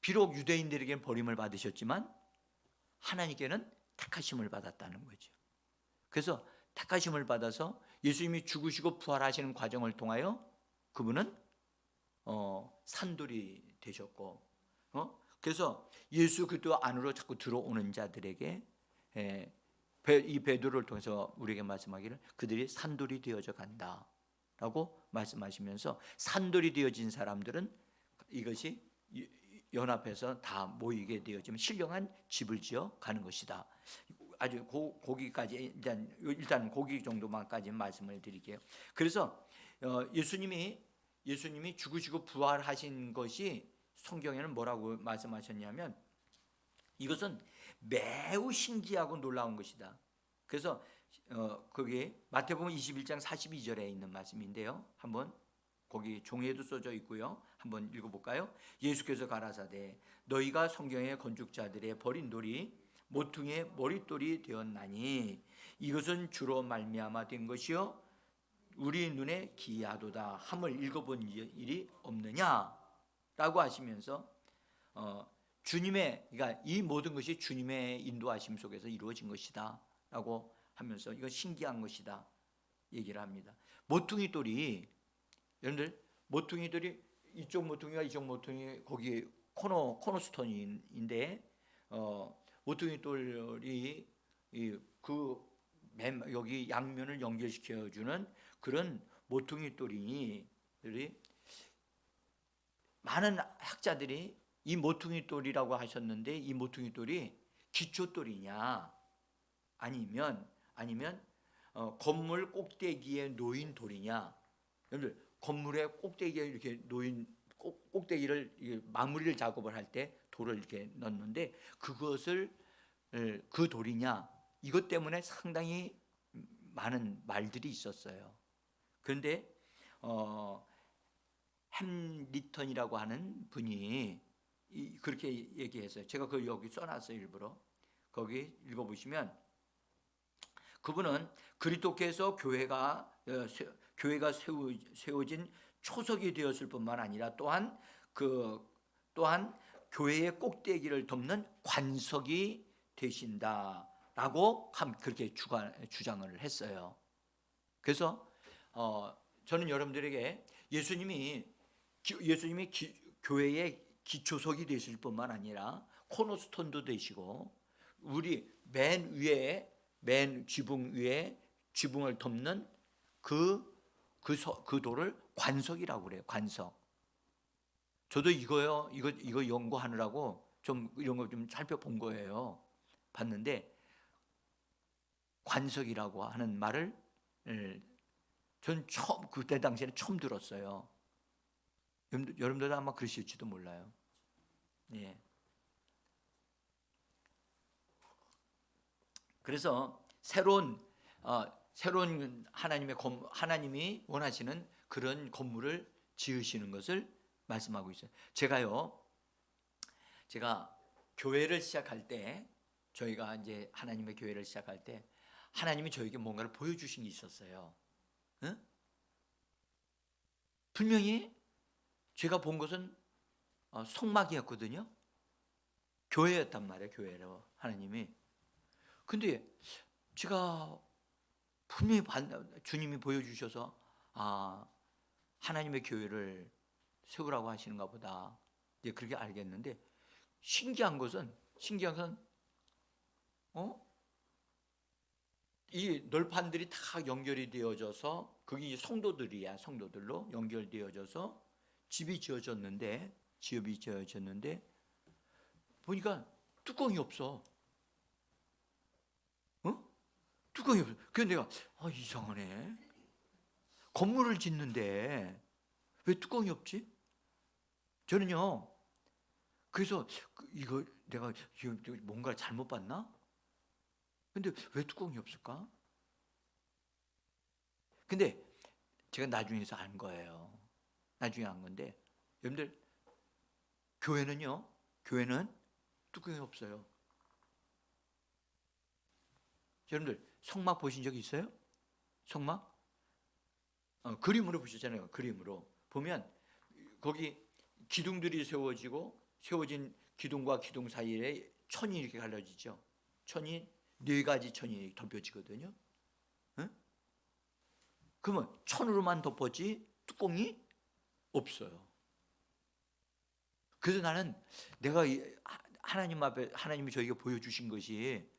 비록 유대인들에게는 버림을 받으셨지만 하나님께는 택하심을 받았다는 거죠. 그래서 택하심을 받아서 예수님이 죽으시고 부활하시는 과정을 통하여 그분은 산돌이 되셨고, 그래서 예수 그리스도 안으로 자꾸 들어오는 자들에게 이 베드로를 통해서 우리에게 말씀하기를 그들이 산돌이 되어져 간다라고 말씀하시면서, 산돌이 되어진 사람들은 이것이 연합해서 다 모이게 되어지면 신령한 집을 지어 가는 것이다. 아주 거기까지 일단 거기 정도만까지 말씀을 드릴게요. 그래서 예수님이 죽으시고 부활하신 것이 성경에는 뭐라고 말씀하셨냐면 이것은 매우 신기하고 놀라운 것이다. 그래서 거기 마태복음 21장 42절에 있는 말씀인데요. 한번 거기 종이에도 써져 있고요. 한번 읽어볼까요? 예수께서 가라사대 너희가 성경의 건축자들의 버린 돌이 모퉁이의 머릿돌이 되었나니 이것은 주로 말미암아 된 것이요 우리 눈에 기이하도다 함을 읽어본 일이 없느냐라고 하시면서 그러니까 이 모든 것이 주님의 인도하심 속에서 이루어진 것이다라고 하면서 이거 신기한 것이다 얘기를 합니다. 모퉁이 돌이 여러분들 모퉁이들이 이쪽 모퉁이와 이쪽 모퉁이 거기 코너스톤인데 모퉁이 돌이 여기 양면을 연결시켜 주는 그런 모퉁이 돌이 많은 학자들이 이 모퉁이 돌이라고 하셨는데 이 모퉁이 돌이 기초 돌이냐 아니면 건물 꼭대기에 놓인 돌이냐. 여러분들 건물의 꼭대기에 이렇게 놓인 꼭대기를 마무리를 작업을 할 때 돌을 이렇게 넣는데 그것을 그 돌이냐 이것 때문에 상당히 많은 말들이 있었어요. 그런데 햄리턴이라고 하는 분이 그렇게 얘기했어요. 제가 그 여기 써놨어요 일부러. 거기 읽어보시면 그분은 그리스도께서 교회가 세워진 초석이 되었을 뿐만 아니라 또한 교회의 꼭대기를 덮는 관석이 되신다라고 그렇게 주장을 했어요. 그래서 저는 여러분들에게 예수님이 교회의 기초석이 되실 뿐만 아니라 코너스톤도 되시고 우리 맨 지붕 위에 지붕을 덮는 그 돌을 관석이라고 그래요. 관석. 저도 이거 연구하느라고 좀 이런 거 좀 살펴본 거예요. 봤는데 관석이라고 하는 말을 전 그때 당시에는 처음 들었어요. 여러분들도 아마 그러실지도 몰라요. 예. 그래서 새로운 하나님이 원하시는 그런 건물을 지으시는 것을 말씀하고 있어요. 제가 교회를 시작할 때 저희가 이제 하나님의 교회를 시작할 때 하나님이 저에게 뭔가를 보여주신 게 있었어요. 응? 분명히 제가 본 것은 성막이었거든요. 교회였단 말이에요. 교회로 하나님이. 근데 제가 분명히 주님이 보여주셔서 하나님의 교회를 세우라고 하시는가 보다. 이제 그렇게 알겠는데 신기한 것은 이 널판들이 다 연결이 되어져서 그게 성도들로 연결되어져서 집이 지어졌는데 보니까 뚜껑이 없어. 뚜껑이 없어. 그래서 내가 이상하네. 건물을 짓는데 왜 뚜껑이 없지? 저는요. 그래서 이거 내가 뭔가 잘못 봤나? 근데 왜 뚜껑이 없을까? 근데 제가 나중에서 안 거예요. 나중에 안 건데 여러분들 교회는 뚜껑이 없어요. 여러분들 성막 보신 적 있어요? 성막? 그림으로 보셨잖아요. 그림으로 보면 거기 기둥들이 세워진 기둥과 기둥 사이에 천이 이렇게 갈라지죠. 천이 4가지 천이 덮여지거든요. 응? 그러면 천으로만 덮어지 뚜껑이 없어요. 그래서 나는 내가 하나님 앞에 하나님이 저에게 보여주신 것이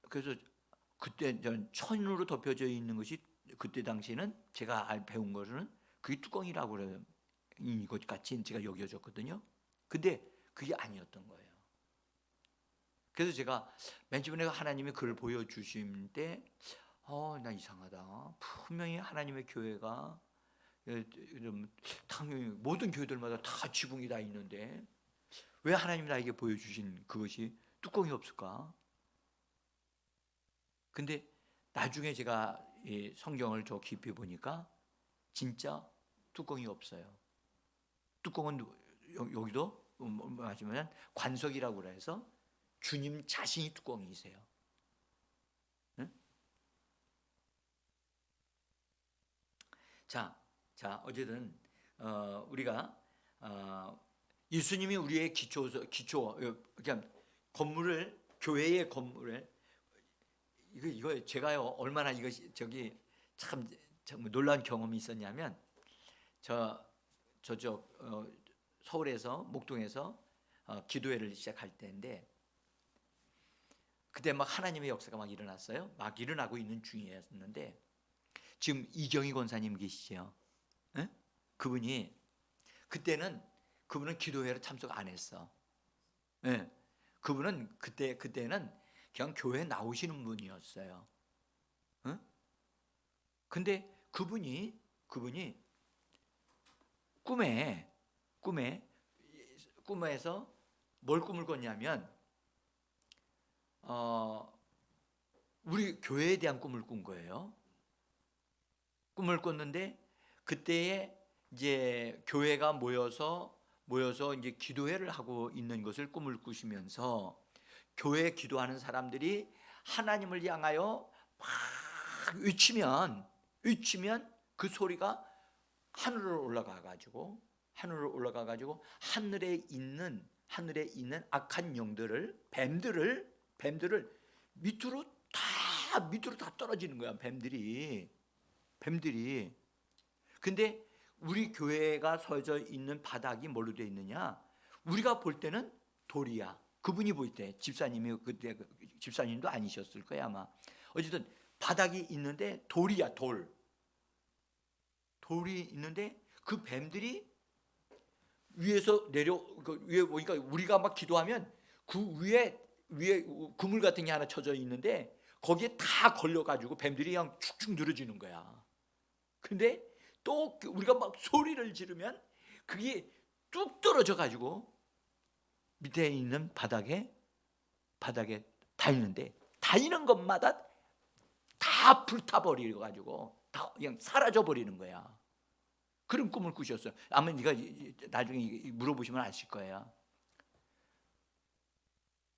그래서 그때 저는 천으로 덮여져 있는 것이 그때 당시에는 제가 배운 것은 그게 뚜껑이라고 그래요. 이것 같이 제가 여겨졌거든요. 근데 그게 아니었던 거예요. 그래서 제가 맨 처음에 하나님이 그걸 보여주신 때 나 이상하다. 분명히 하나님의 교회가 당연히 모든 교회들마다 다 지붕이 다 있는데 왜 하나님이 나에게 보여주신 그것이 뚜껑이 없을까? 근데 나중에 제가 이 성경을 더 깊이 보니까 진짜 뚜껑이 없어요. 뚜껑은 여기도 말하자면 관석이라고 해서 주님 자신이 뚜껑이세요. 응? 자, 어쨌든 우리가 예수님이 우리의 기초 그냥 교회의 건물을 이거 제가요 얼마나 이것이 참 놀라운 경험이 있었냐면 저쪽 서울에서 목동에서 기도회를 시작할 때인데 그때 막 하나님의 역사가 막 일어났어요. 막 일어나고 있는 중이었는데 지금 이경희 권사님 계시죠? 네? 그분은 기도회를 참석 안 했어. 네. 그분은 그때는 그냥 교회 나오시는 분이었어요. 네? 근데 그분이 그분이 꿈에서 뭘 꿈을 꿨냐면 우리 교회에 대한 꿈을 꾼 거예요. 꿈을 꿨는데 그때에 이제 교회가 모여서 이제 기도회를 하고 있는 것을 꿈을 꾸시면서 교회 기도하는 사람들이 하나님을 향하여 막 외치면 그 소리가 하늘로 올라가 가지고 하늘에 있는 악한 영들을 뱀들을 밑으로 다 떨어지는 거야. 뱀들이. 근데 우리 교회가 서져 있는 바닥이 뭘로 되어 있느냐? 우리가 볼 때는 돌이야. 그분이 볼 때 집사님이 그때 집사님도 아니셨을 거야 아마. 어쨌든 바닥이 있는데 돌이야. 돌이 있는데 그 뱀들이 위에서 그 위에 보니까 우리가 막 기도하면 그 위에 그물 같은 게 하나 쳐져 있는데 거기에 다 걸려가지고 뱀들이 그냥 축축 늘어지는 거야. 근데 또 우리가 막 소리를 지르면 그게 뚝 떨어져 가지고 밑에 있는 바닥에 닿는데 닿는 것마다 다 불타버려 가지고 다 그냥 사라져 버리는 거야. 그런 꿈을 꾸셨어요. 아마 네가 나중에 물어보시면 아실 거예요.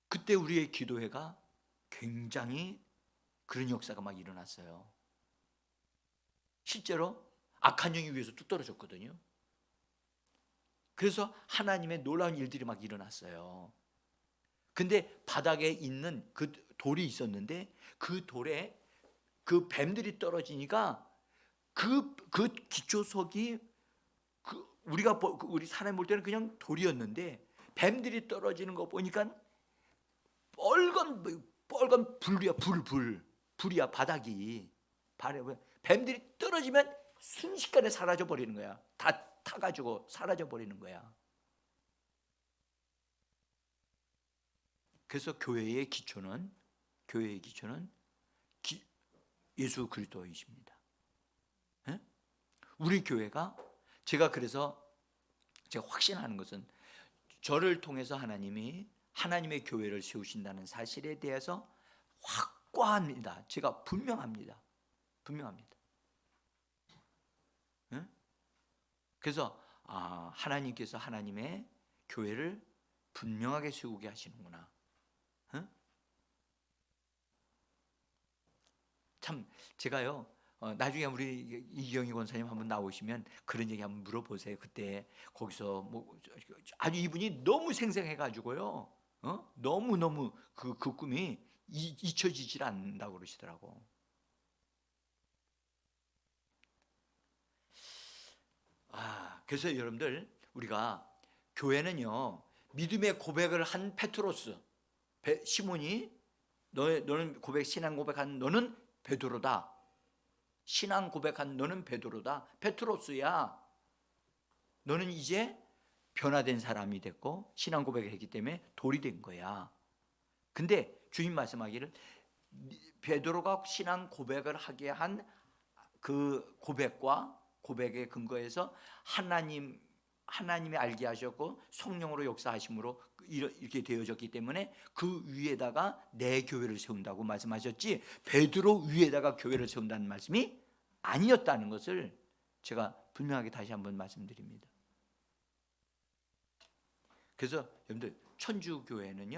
그때 우리의 기도회가 굉장히 그런 역사가 막 일어났어요. 실제로 악한 영이 위에서 뚝 떨어졌거든요. 그래서 하나님의 놀라운 일들이 막 일어났어요. 근데 바닥에 있는 그 돌이 있었는데 그 돌에 그 뱀들이 떨어지니까 그 기초석이 우리 사람 볼 때는 그냥 돌이었는데 뱀들이 떨어지는 거 보니까 빨간 불이야. 바닥이 뱀들이 떨어지면 순식간에 사라져 버리는 거야. 다 타가지고 사라져 버리는 거야. 그래서 교회의 기초는 예수 그리스도이십니다. 우리 교회가 그래서 제가 확신하는 것은 저를 통해서 하나님의 교회를 세우신다는 사실에 대해서 확고합니다. 제가 분명합니다. 그래서 하나님께서 하나님의 교회를 분명하게 세우게 하시는구나. 참 제가요 나중에 우리 이경희 권사님 한번 나오시면 그런 얘기 한번 물어보세요. 그때 거기서 뭐 아주 이분이 너무 생생해가지고요 너무 그 꿈이 잊혀지질 않는다고 그러시더라고. 그래서 여러분들 우리가 교회는요 믿음의 고백을 한 페트로스 시몬이 너는 신앙 고백한 너는 베드로다. 신앙 고백한 너는 베드로다. 페트로스야. 너는 이제 변화된 사람이 됐고 신앙 고백을 했기 때문에 돌이 된 거야. 근데 주님 말씀하기를 베드로가 신앙 고백을 하게 한 그 고백의 근거에서 하나님이 알게 하셨고 성령으로 역사하심으로 이렇게 되어졌기 때문에 그 위에다가 내 교회를 세운다고 말씀하셨지 베드로 위에다가 교회를 세운다는 말씀이 아니었다는 것을 제가 분명하게 다시 한번 말씀드립니다. 그래서 여러분들 천주교회는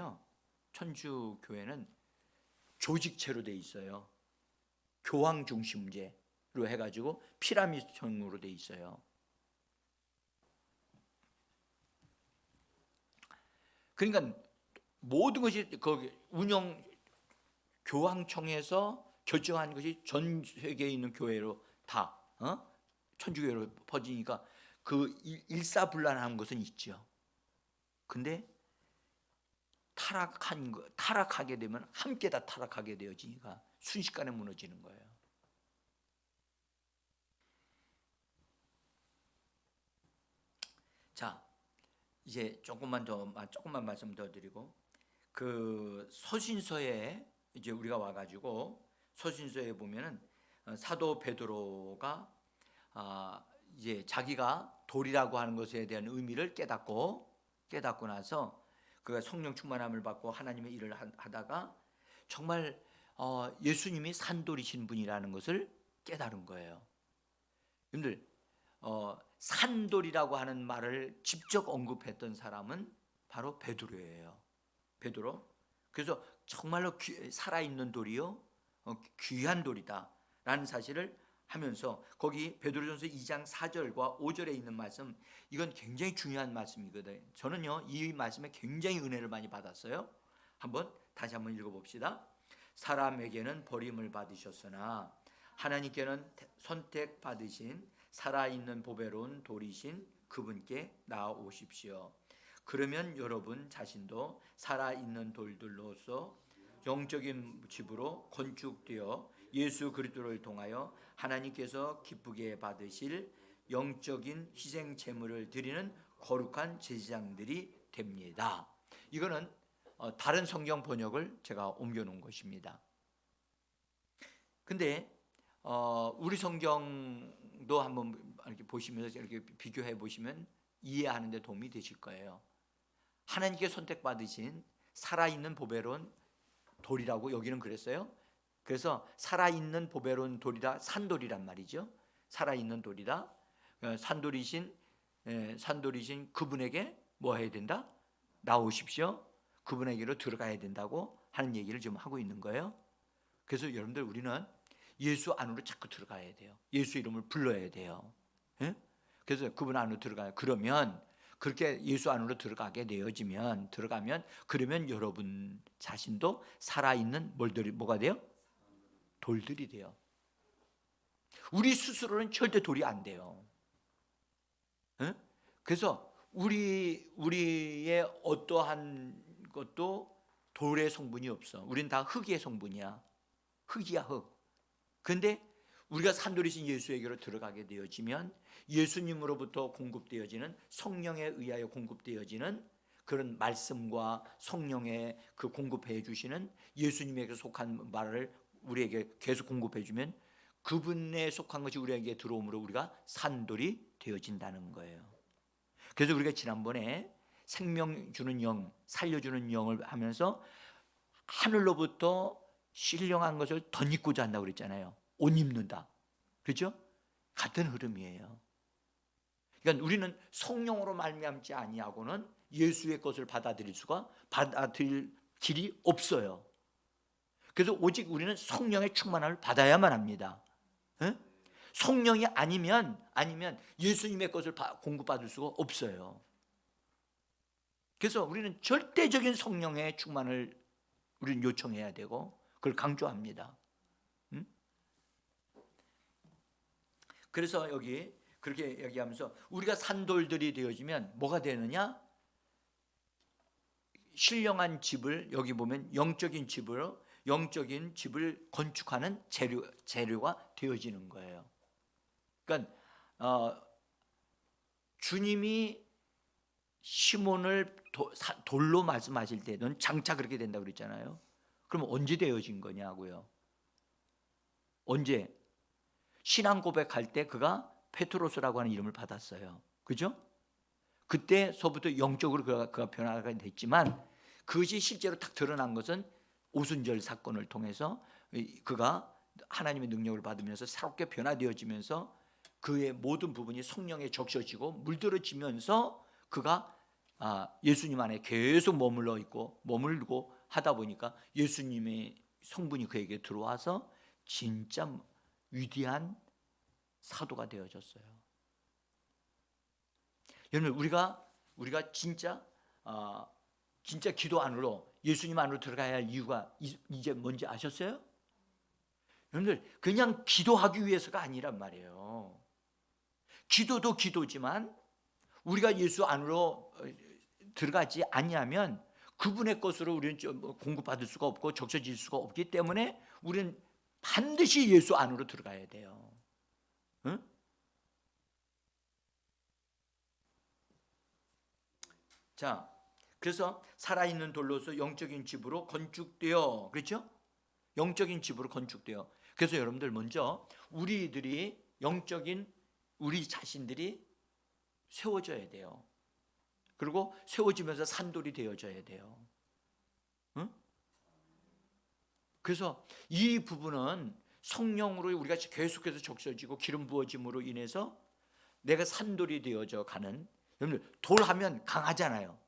조직체로 돼 있어요. 교황 중심제로 해가지고 피라미드형으로 돼 있어요. 그러니까 모든 것이 거기 교황청에서 결정한 것이 전 세계에 있는 교회로 다 천주교회로 퍼지니까 그 일사불란한 것은 있죠. 근데 타락하게 되면 함께 다 타락하게 되어지니까 순식간에 무너지는 거예요. 자, 이제 조금만 말씀 더 드리고 그 서신서에 이제 우리가 와가지고 서신서에 보면은 사도 베드로가 이제 자기가 돌이라고 하는 것에 대한 의미를 깨닫고 나서 그가 성령 충만함을 받고 하나님의 일을 하다가 정말 예수님이 산돌이신 분이라는 것을 깨달은 거예요. 여러분들 산돌이라고 하는 말을 직접 언급했던 사람은 바로 베드로예요. 베드로. 그래서 정말로 살아있는 돌이요, 귀한 돌이다라는 사실을 하면서 거기 베드로전서 2장 4절과 5절에 있는 말씀, 이건 굉장히 중요한 말씀이거든요. 저는요 이 말씀에 굉장히 은혜를 많이 받았어요. 다시 한번 읽어봅시다. 사람에게는 버림을 받으셨으나 하나님께는 선택받으신 살아있는 보배로운 돌이신 그분께 나아오십시오. 그러면 여러분 자신도 살아있는 돌들로서 영적인 집으로 건축되어 예수 그리스도를 통하여 하나님께서 기쁘게 받으실 영적인 희생 제물을 드리는 거룩한 제사장들이 됩니다. 이거는 다른 성경 번역을 제가 옮겨 놓은 것입니다. 근데 우리 성경도 한번 이렇게 보시면서 이렇게 비교해 보시면 이해하는 데 도움이 되실 거예요. 하나님께 선택받으신 살아있는 보배로운 돌이라고 여기는 그랬어요. 그래서 살아있는 보배로운 돌이다, 산돌이란 말이죠. 살아있는 돌이다. 산돌이신 그분에게 뭐 해야 된다? 나오십시오. 그분에게로 들어가야 된다고 하는 얘기를 지금 하고 있는 거예요. 그래서 여러분들 우리는 예수 안으로 자꾸 들어가야 돼요. 예수 이름을 불러야 돼요. 예? 그래서 그분 안으로 들어가요. 그러면 그렇게 예수 안으로 들어가게 되어지면 그러면 여러분 자신도 살아있는 뭐가 돼요? 돌들이 돼요. 우리 스스로는 절대 돌이 안 돼요. 예? 그래서 우리의 어떠한 것도 돌의 성분이 없어. 우린 다 흙의 성분이야. 흙이야, 흙. 그런데 우리가 산돌이신 예수에게로 들어가게 되어지면 예수님으로부터 공급되어지는, 성령에 의하여 공급되어지는 그런 말씀과 성령의 그 공급해 주시는 예수님에게 속한 말을 우리에게 계속 공급해 주면 그분에 속한 것이 우리에게 들어오므로 우리가 산돌이 되어진다는 거예요. 그래서 우리가 지난번에 생명 주는 영, 살려주는 영을 하면서 하늘로부터 신령한 것을 덧입고자 한다고 그랬잖아요. 옷 입는다. 그렇죠? 같은 흐름이에요. 그러니까 우리는 성령으로 말미암지 아니하고는 예수의 것을 받아들일 길이 없어요. 그래서 오직 우리는 성령의 충만함을 받아야만 합니다. 에? 성령이 아니면 예수님의 것을 공급받을 수가 없어요. 그래서 우리는 절대적인 성령의 충만을 우리는 요청해야 되고 그걸 강조합니다. 그래서 여기 그렇게 얘기하면서 우리가 산돌들이 되어지면 뭐가 되느냐? 신령한 집을, 여기 보면 영적인 집을 건축하는 재료가 되어지는 거예요. 그러니까 주님이 시몬을 돌로 말씀하실 때 넌 장차 그렇게 된다고 그랬잖아요. 그럼 언제 되어진 거냐고요? 언제? 신앙 고백할 때 그가 페트로스라고 하는 이름을 받았어요. 그죠? 그때서부터 영적으로 그가 변화가 됐지만 그것이 실제로 딱 드러난 것은 오순절 사건을 통해서 그가 하나님의 능력을 받으면서 새롭게 변화되어지면서 그의 모든 부분이 성령에 적셔지고 물들어지면서 그가 예수님 안에 계속 머물고 하다 보니까 예수님의 성분이 그에게 들어와서 진짜 위대한 사도가 되어졌어요. 여러분 우리가 진짜 기도 안으로 예수님 안으로 들어가야 할 이유가 이제 뭔지 아셨어요? 여러분들 그냥 기도하기 위해서가 아니란 말이에요. 기도도 기도지만 우리가 예수 안으로 들어가지 아니하면 그분의 것으로 우리는 공급받을 수가 없고 적셔질 수가 없기 때문에 우리는 반드시 예수 안으로 들어가야 돼요. 응? 자, 그래서 살아있는 돌로서 영적인 집으로 건축되어, 그렇죠? 영적인 집으로 건축되어. 그래서 여러분들 먼저 우리들이 영적인 우리 자신들이 세워져야 돼요. 그리고 세워지면서 산돌이 되어져야 돼요. 응? 그래서 이 부분은 성령으로 우리가 계속해서 적셔지고 기름 부어짐으로 인해서 내가 산돌이 되어져 가는, 여러분들 돌하면 강하잖아요.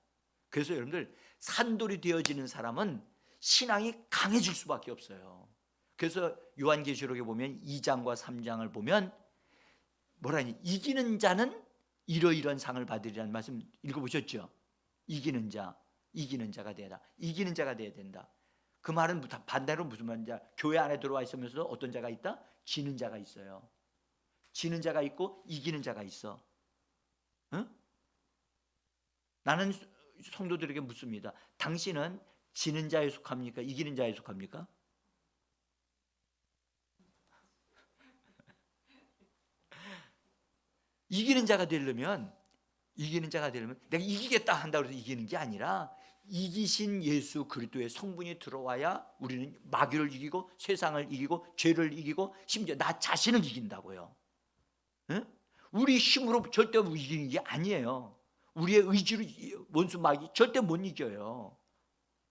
그래서 여러분들 산돌이 되어지는 사람은 신앙이 강해질 수밖에 없어요. 그래서 요한계시록에 보면 2장과 3장을 보면 뭐라니, 이기는 자는 이러이러한 상을 받으리라는 말씀 읽어보셨죠? 이기는 자가 되라. 이기는 자가 돼야 된다. 그 말은 반대로 무슨 말인지, 교회 안에 들어와 있으면서도 어떤 자가 있다? 지는 자가 있어요. 지는 자가 있고 이기는 자가 있어. 응? 나는 성도들에게 묻습니다. 당신은 지는 자에 속합니까? 이기는 자에 속합니까? 이기는 자가 되려면 내가 이기겠다 한다고 해서 이기는 게 아니라 이기신 예수 그리스도의 성분이 들어와야 우리는 마귀를 이기고 세상을 이기고 죄를 이기고 심지어 나 자신을 이긴다고요. 응? 우리 힘으로 절대 이기는 게 아니에요. 우리의 의지로 원수 마귀 절대 못 이겨요.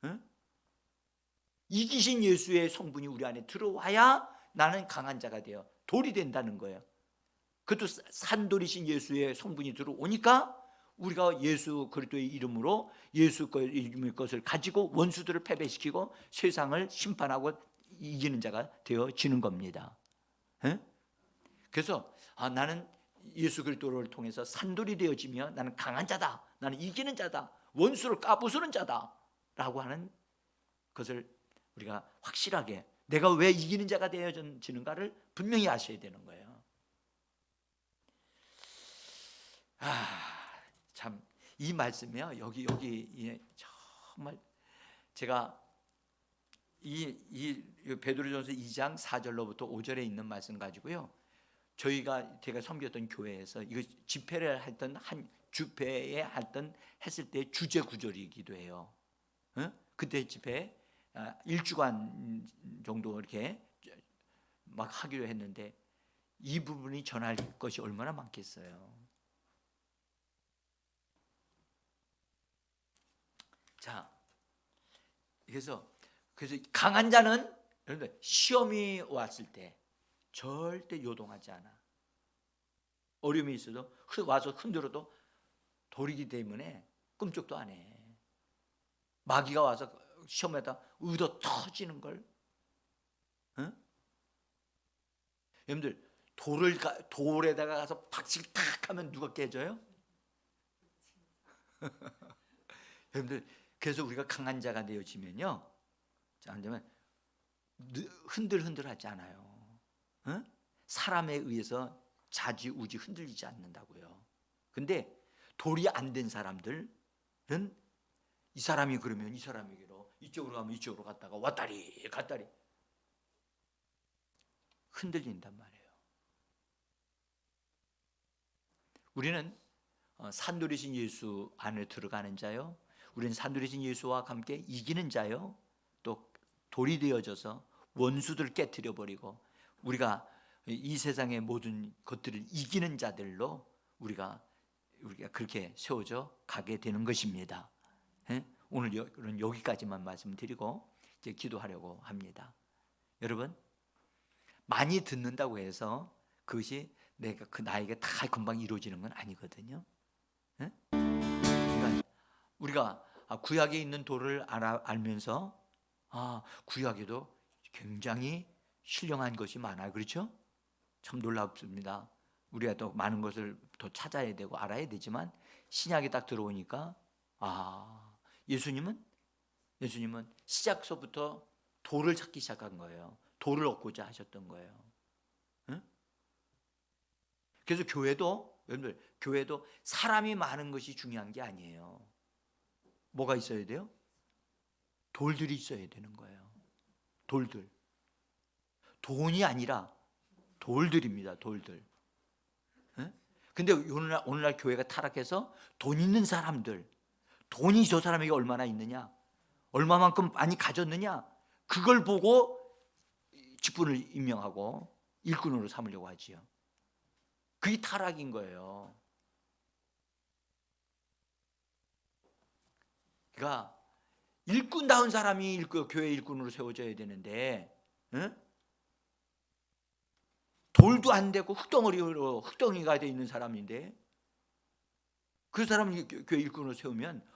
응? 이기신 예수의 성분이 우리 안에 들어와야 나는 강한 자가 돼요. 돌이 된다는 거예요. 그것도 산돌이신 예수의 성분이 들어오니까 우리가 예수 그리스도의 이름으로 예수 이름의 것을 가지고 원수들을 패배시키고 세상을 심판하고 이기는 자가 되어지는 겁니다. 에? 그래서 나는 예수 그리스도를 통해서 산돌이 되어지며 나는 강한 자다, 나는 이기는 자다, 원수를 까부수는 자다 라고 하는 것을 우리가 확실하게, 내가 왜 이기는 자가 되어지는가를 분명히 아셔야 되는 거예요. 참 이 말씀이요, 여기 정말 제가 이 베드로전서 2장 4절로부터 5절에 있는 말씀 가지고요, 제가 섬겼던 교회에서 이거 집회를 했던 한 집회에 했을 때 주제 구절이기도 해요. 그때 집회 1주간 정도 이렇게 막 하기로 했는데 이 부분이 전할 것이 얼마나 많겠어요. 자, 그래서 강한 자는 여러분들 시험이 왔을 때 절대 요동하지 않아. 어려움이 있어도 와서 흔들어도 돌이기 때문에 꿈쩍도 안 해. 마귀가 와서 시험에다 의도 터지는 걸. 응? 여러분들 돌에다가 가서 박치기 탁 하면 누가 깨져요? 여러분들 그래서 우리가 강한 자가 되어지면요, 자, 흔들흔들하지 않아요. 응? 사람에 의해서 좌지우지 흔들리지 않는다고요. 근데 돌이 안 된 사람들은 이 사람이 그러면 이 사람에게로, 이쪽으로 가면 이쪽으로 갔다가 왔다리 갔다리 흔들린단 말이에요. 우리는 산돌이신 예수 안에 들어가는 자요, 우리는 산돌이신 예수와 함께 이기는 자요, 또 돌이 되어져서 원수들을 깨트려 버리고 우리가 이 세상의 모든 것들을 이기는 자들로 우리가 그렇게 세워져 가게 되는 것입니다. 오늘은 여기까지만 말씀드리고 이제 기도하려고 합니다. 여러분, 많이 듣는다고 해서 그것이 나에게 다 금방 이루어지는 건 아니거든요. 그러니까 우리가 구약에 있는 돌을 알면서 구약에도 굉장히 신령한 것이 많아요. 그렇죠? 참 놀랍습니다. 우리가 또 많은 것을 더 찾아야 되고 알아야 되지만 신약에 딱 들어오니까 예수님은 시작서부터 돌을 찾기 시작한 거예요. 돌을 얻고자 하셨던 거예요. 응? 그래서 여러분들 교회도 사람이 많은 것이 중요한 게 아니에요. 뭐가 있어야 돼요? 돌들이 있어야 되는 거예요. 돌들. 돈이 아니라 돌들입니다. 돌들. 근데 오늘날 교회가 타락해서 돈 있는 사람들, 돈이 저 사람에게 얼마나 있느냐, 얼마만큼 많이 가졌느냐, 그걸 보고 직분을 임명하고 일꾼으로 삼으려고 하지요. 그게 타락인 거예요. 그러니까 일꾼다운 사람이 교회 일꾼으로 세워져야 되는데, 응? 돌도 안 되고 흙덩이가 돼 있는 사람인데, 그 사람을 교회 일꾼으로 세우면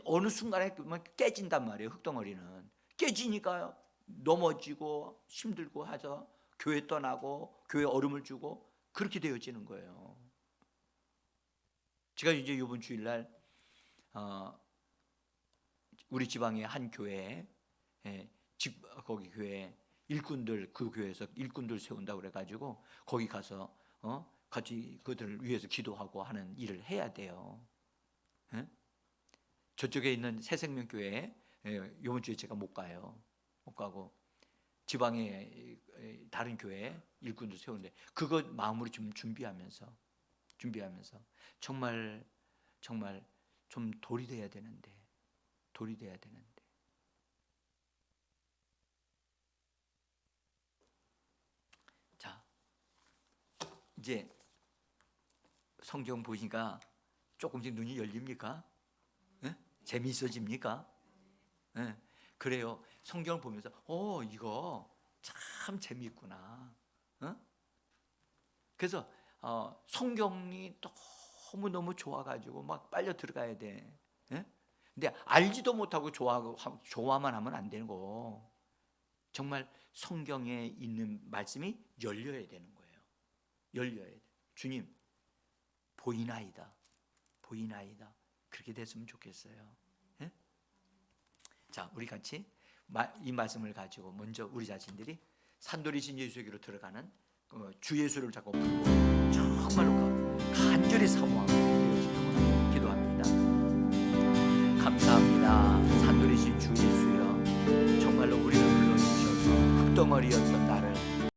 어느 순간에 깨진단 말이에요. 흙덩어리는 깨지니까 넘어지고 힘들고 하죠. 교회 떠나고 교회 얼음을 주고 그렇게 되어지는 거예요. 제가 이제 이번 주일날 우리 지방의 한 교회에 거기 교회 일꾼들, 그 교회에서 일꾼들 세운다고 그래가지고 거기 가서 같이 그들을 위해서 기도하고 하는 일을 해야 돼요. 저쪽에 있는 새생명교회에 이번 주에 제가 못 가고 지방의 다른 교회에 일꾼들 세우는데 그거 마음으로 좀 준비하면서 정말 좀 돌이 돼야 되는데 자, 이제 성경 보니까 조금씩 눈이 열립니까? 네? 재미있어집니까? 네. 그래요. 성경을 보면서 이거 참 재미있구나. 그래서 성경이 너무 좋아가지고 막 빨려 들어가야 돼. 근데 알지도 못하고 좋아만 하면 안 되고 정말 성경에 있는 말씀이 열려야 되는 거예요. 열려야 돼. 주님 보이나이다. 그렇게 됐으면 좋겠어요. 자, 우리 같이 이 말씀을 가지고 먼저 우리 자신들이 산돌이신 예수에게로 들어가는 주 예수를 자꾸 부르고 정말로 간절히 사모하고 기도합니다. 감사합니다. 산돌이신 주 예수여, 정말로 우리를 불러주셔서 흙덩어리였던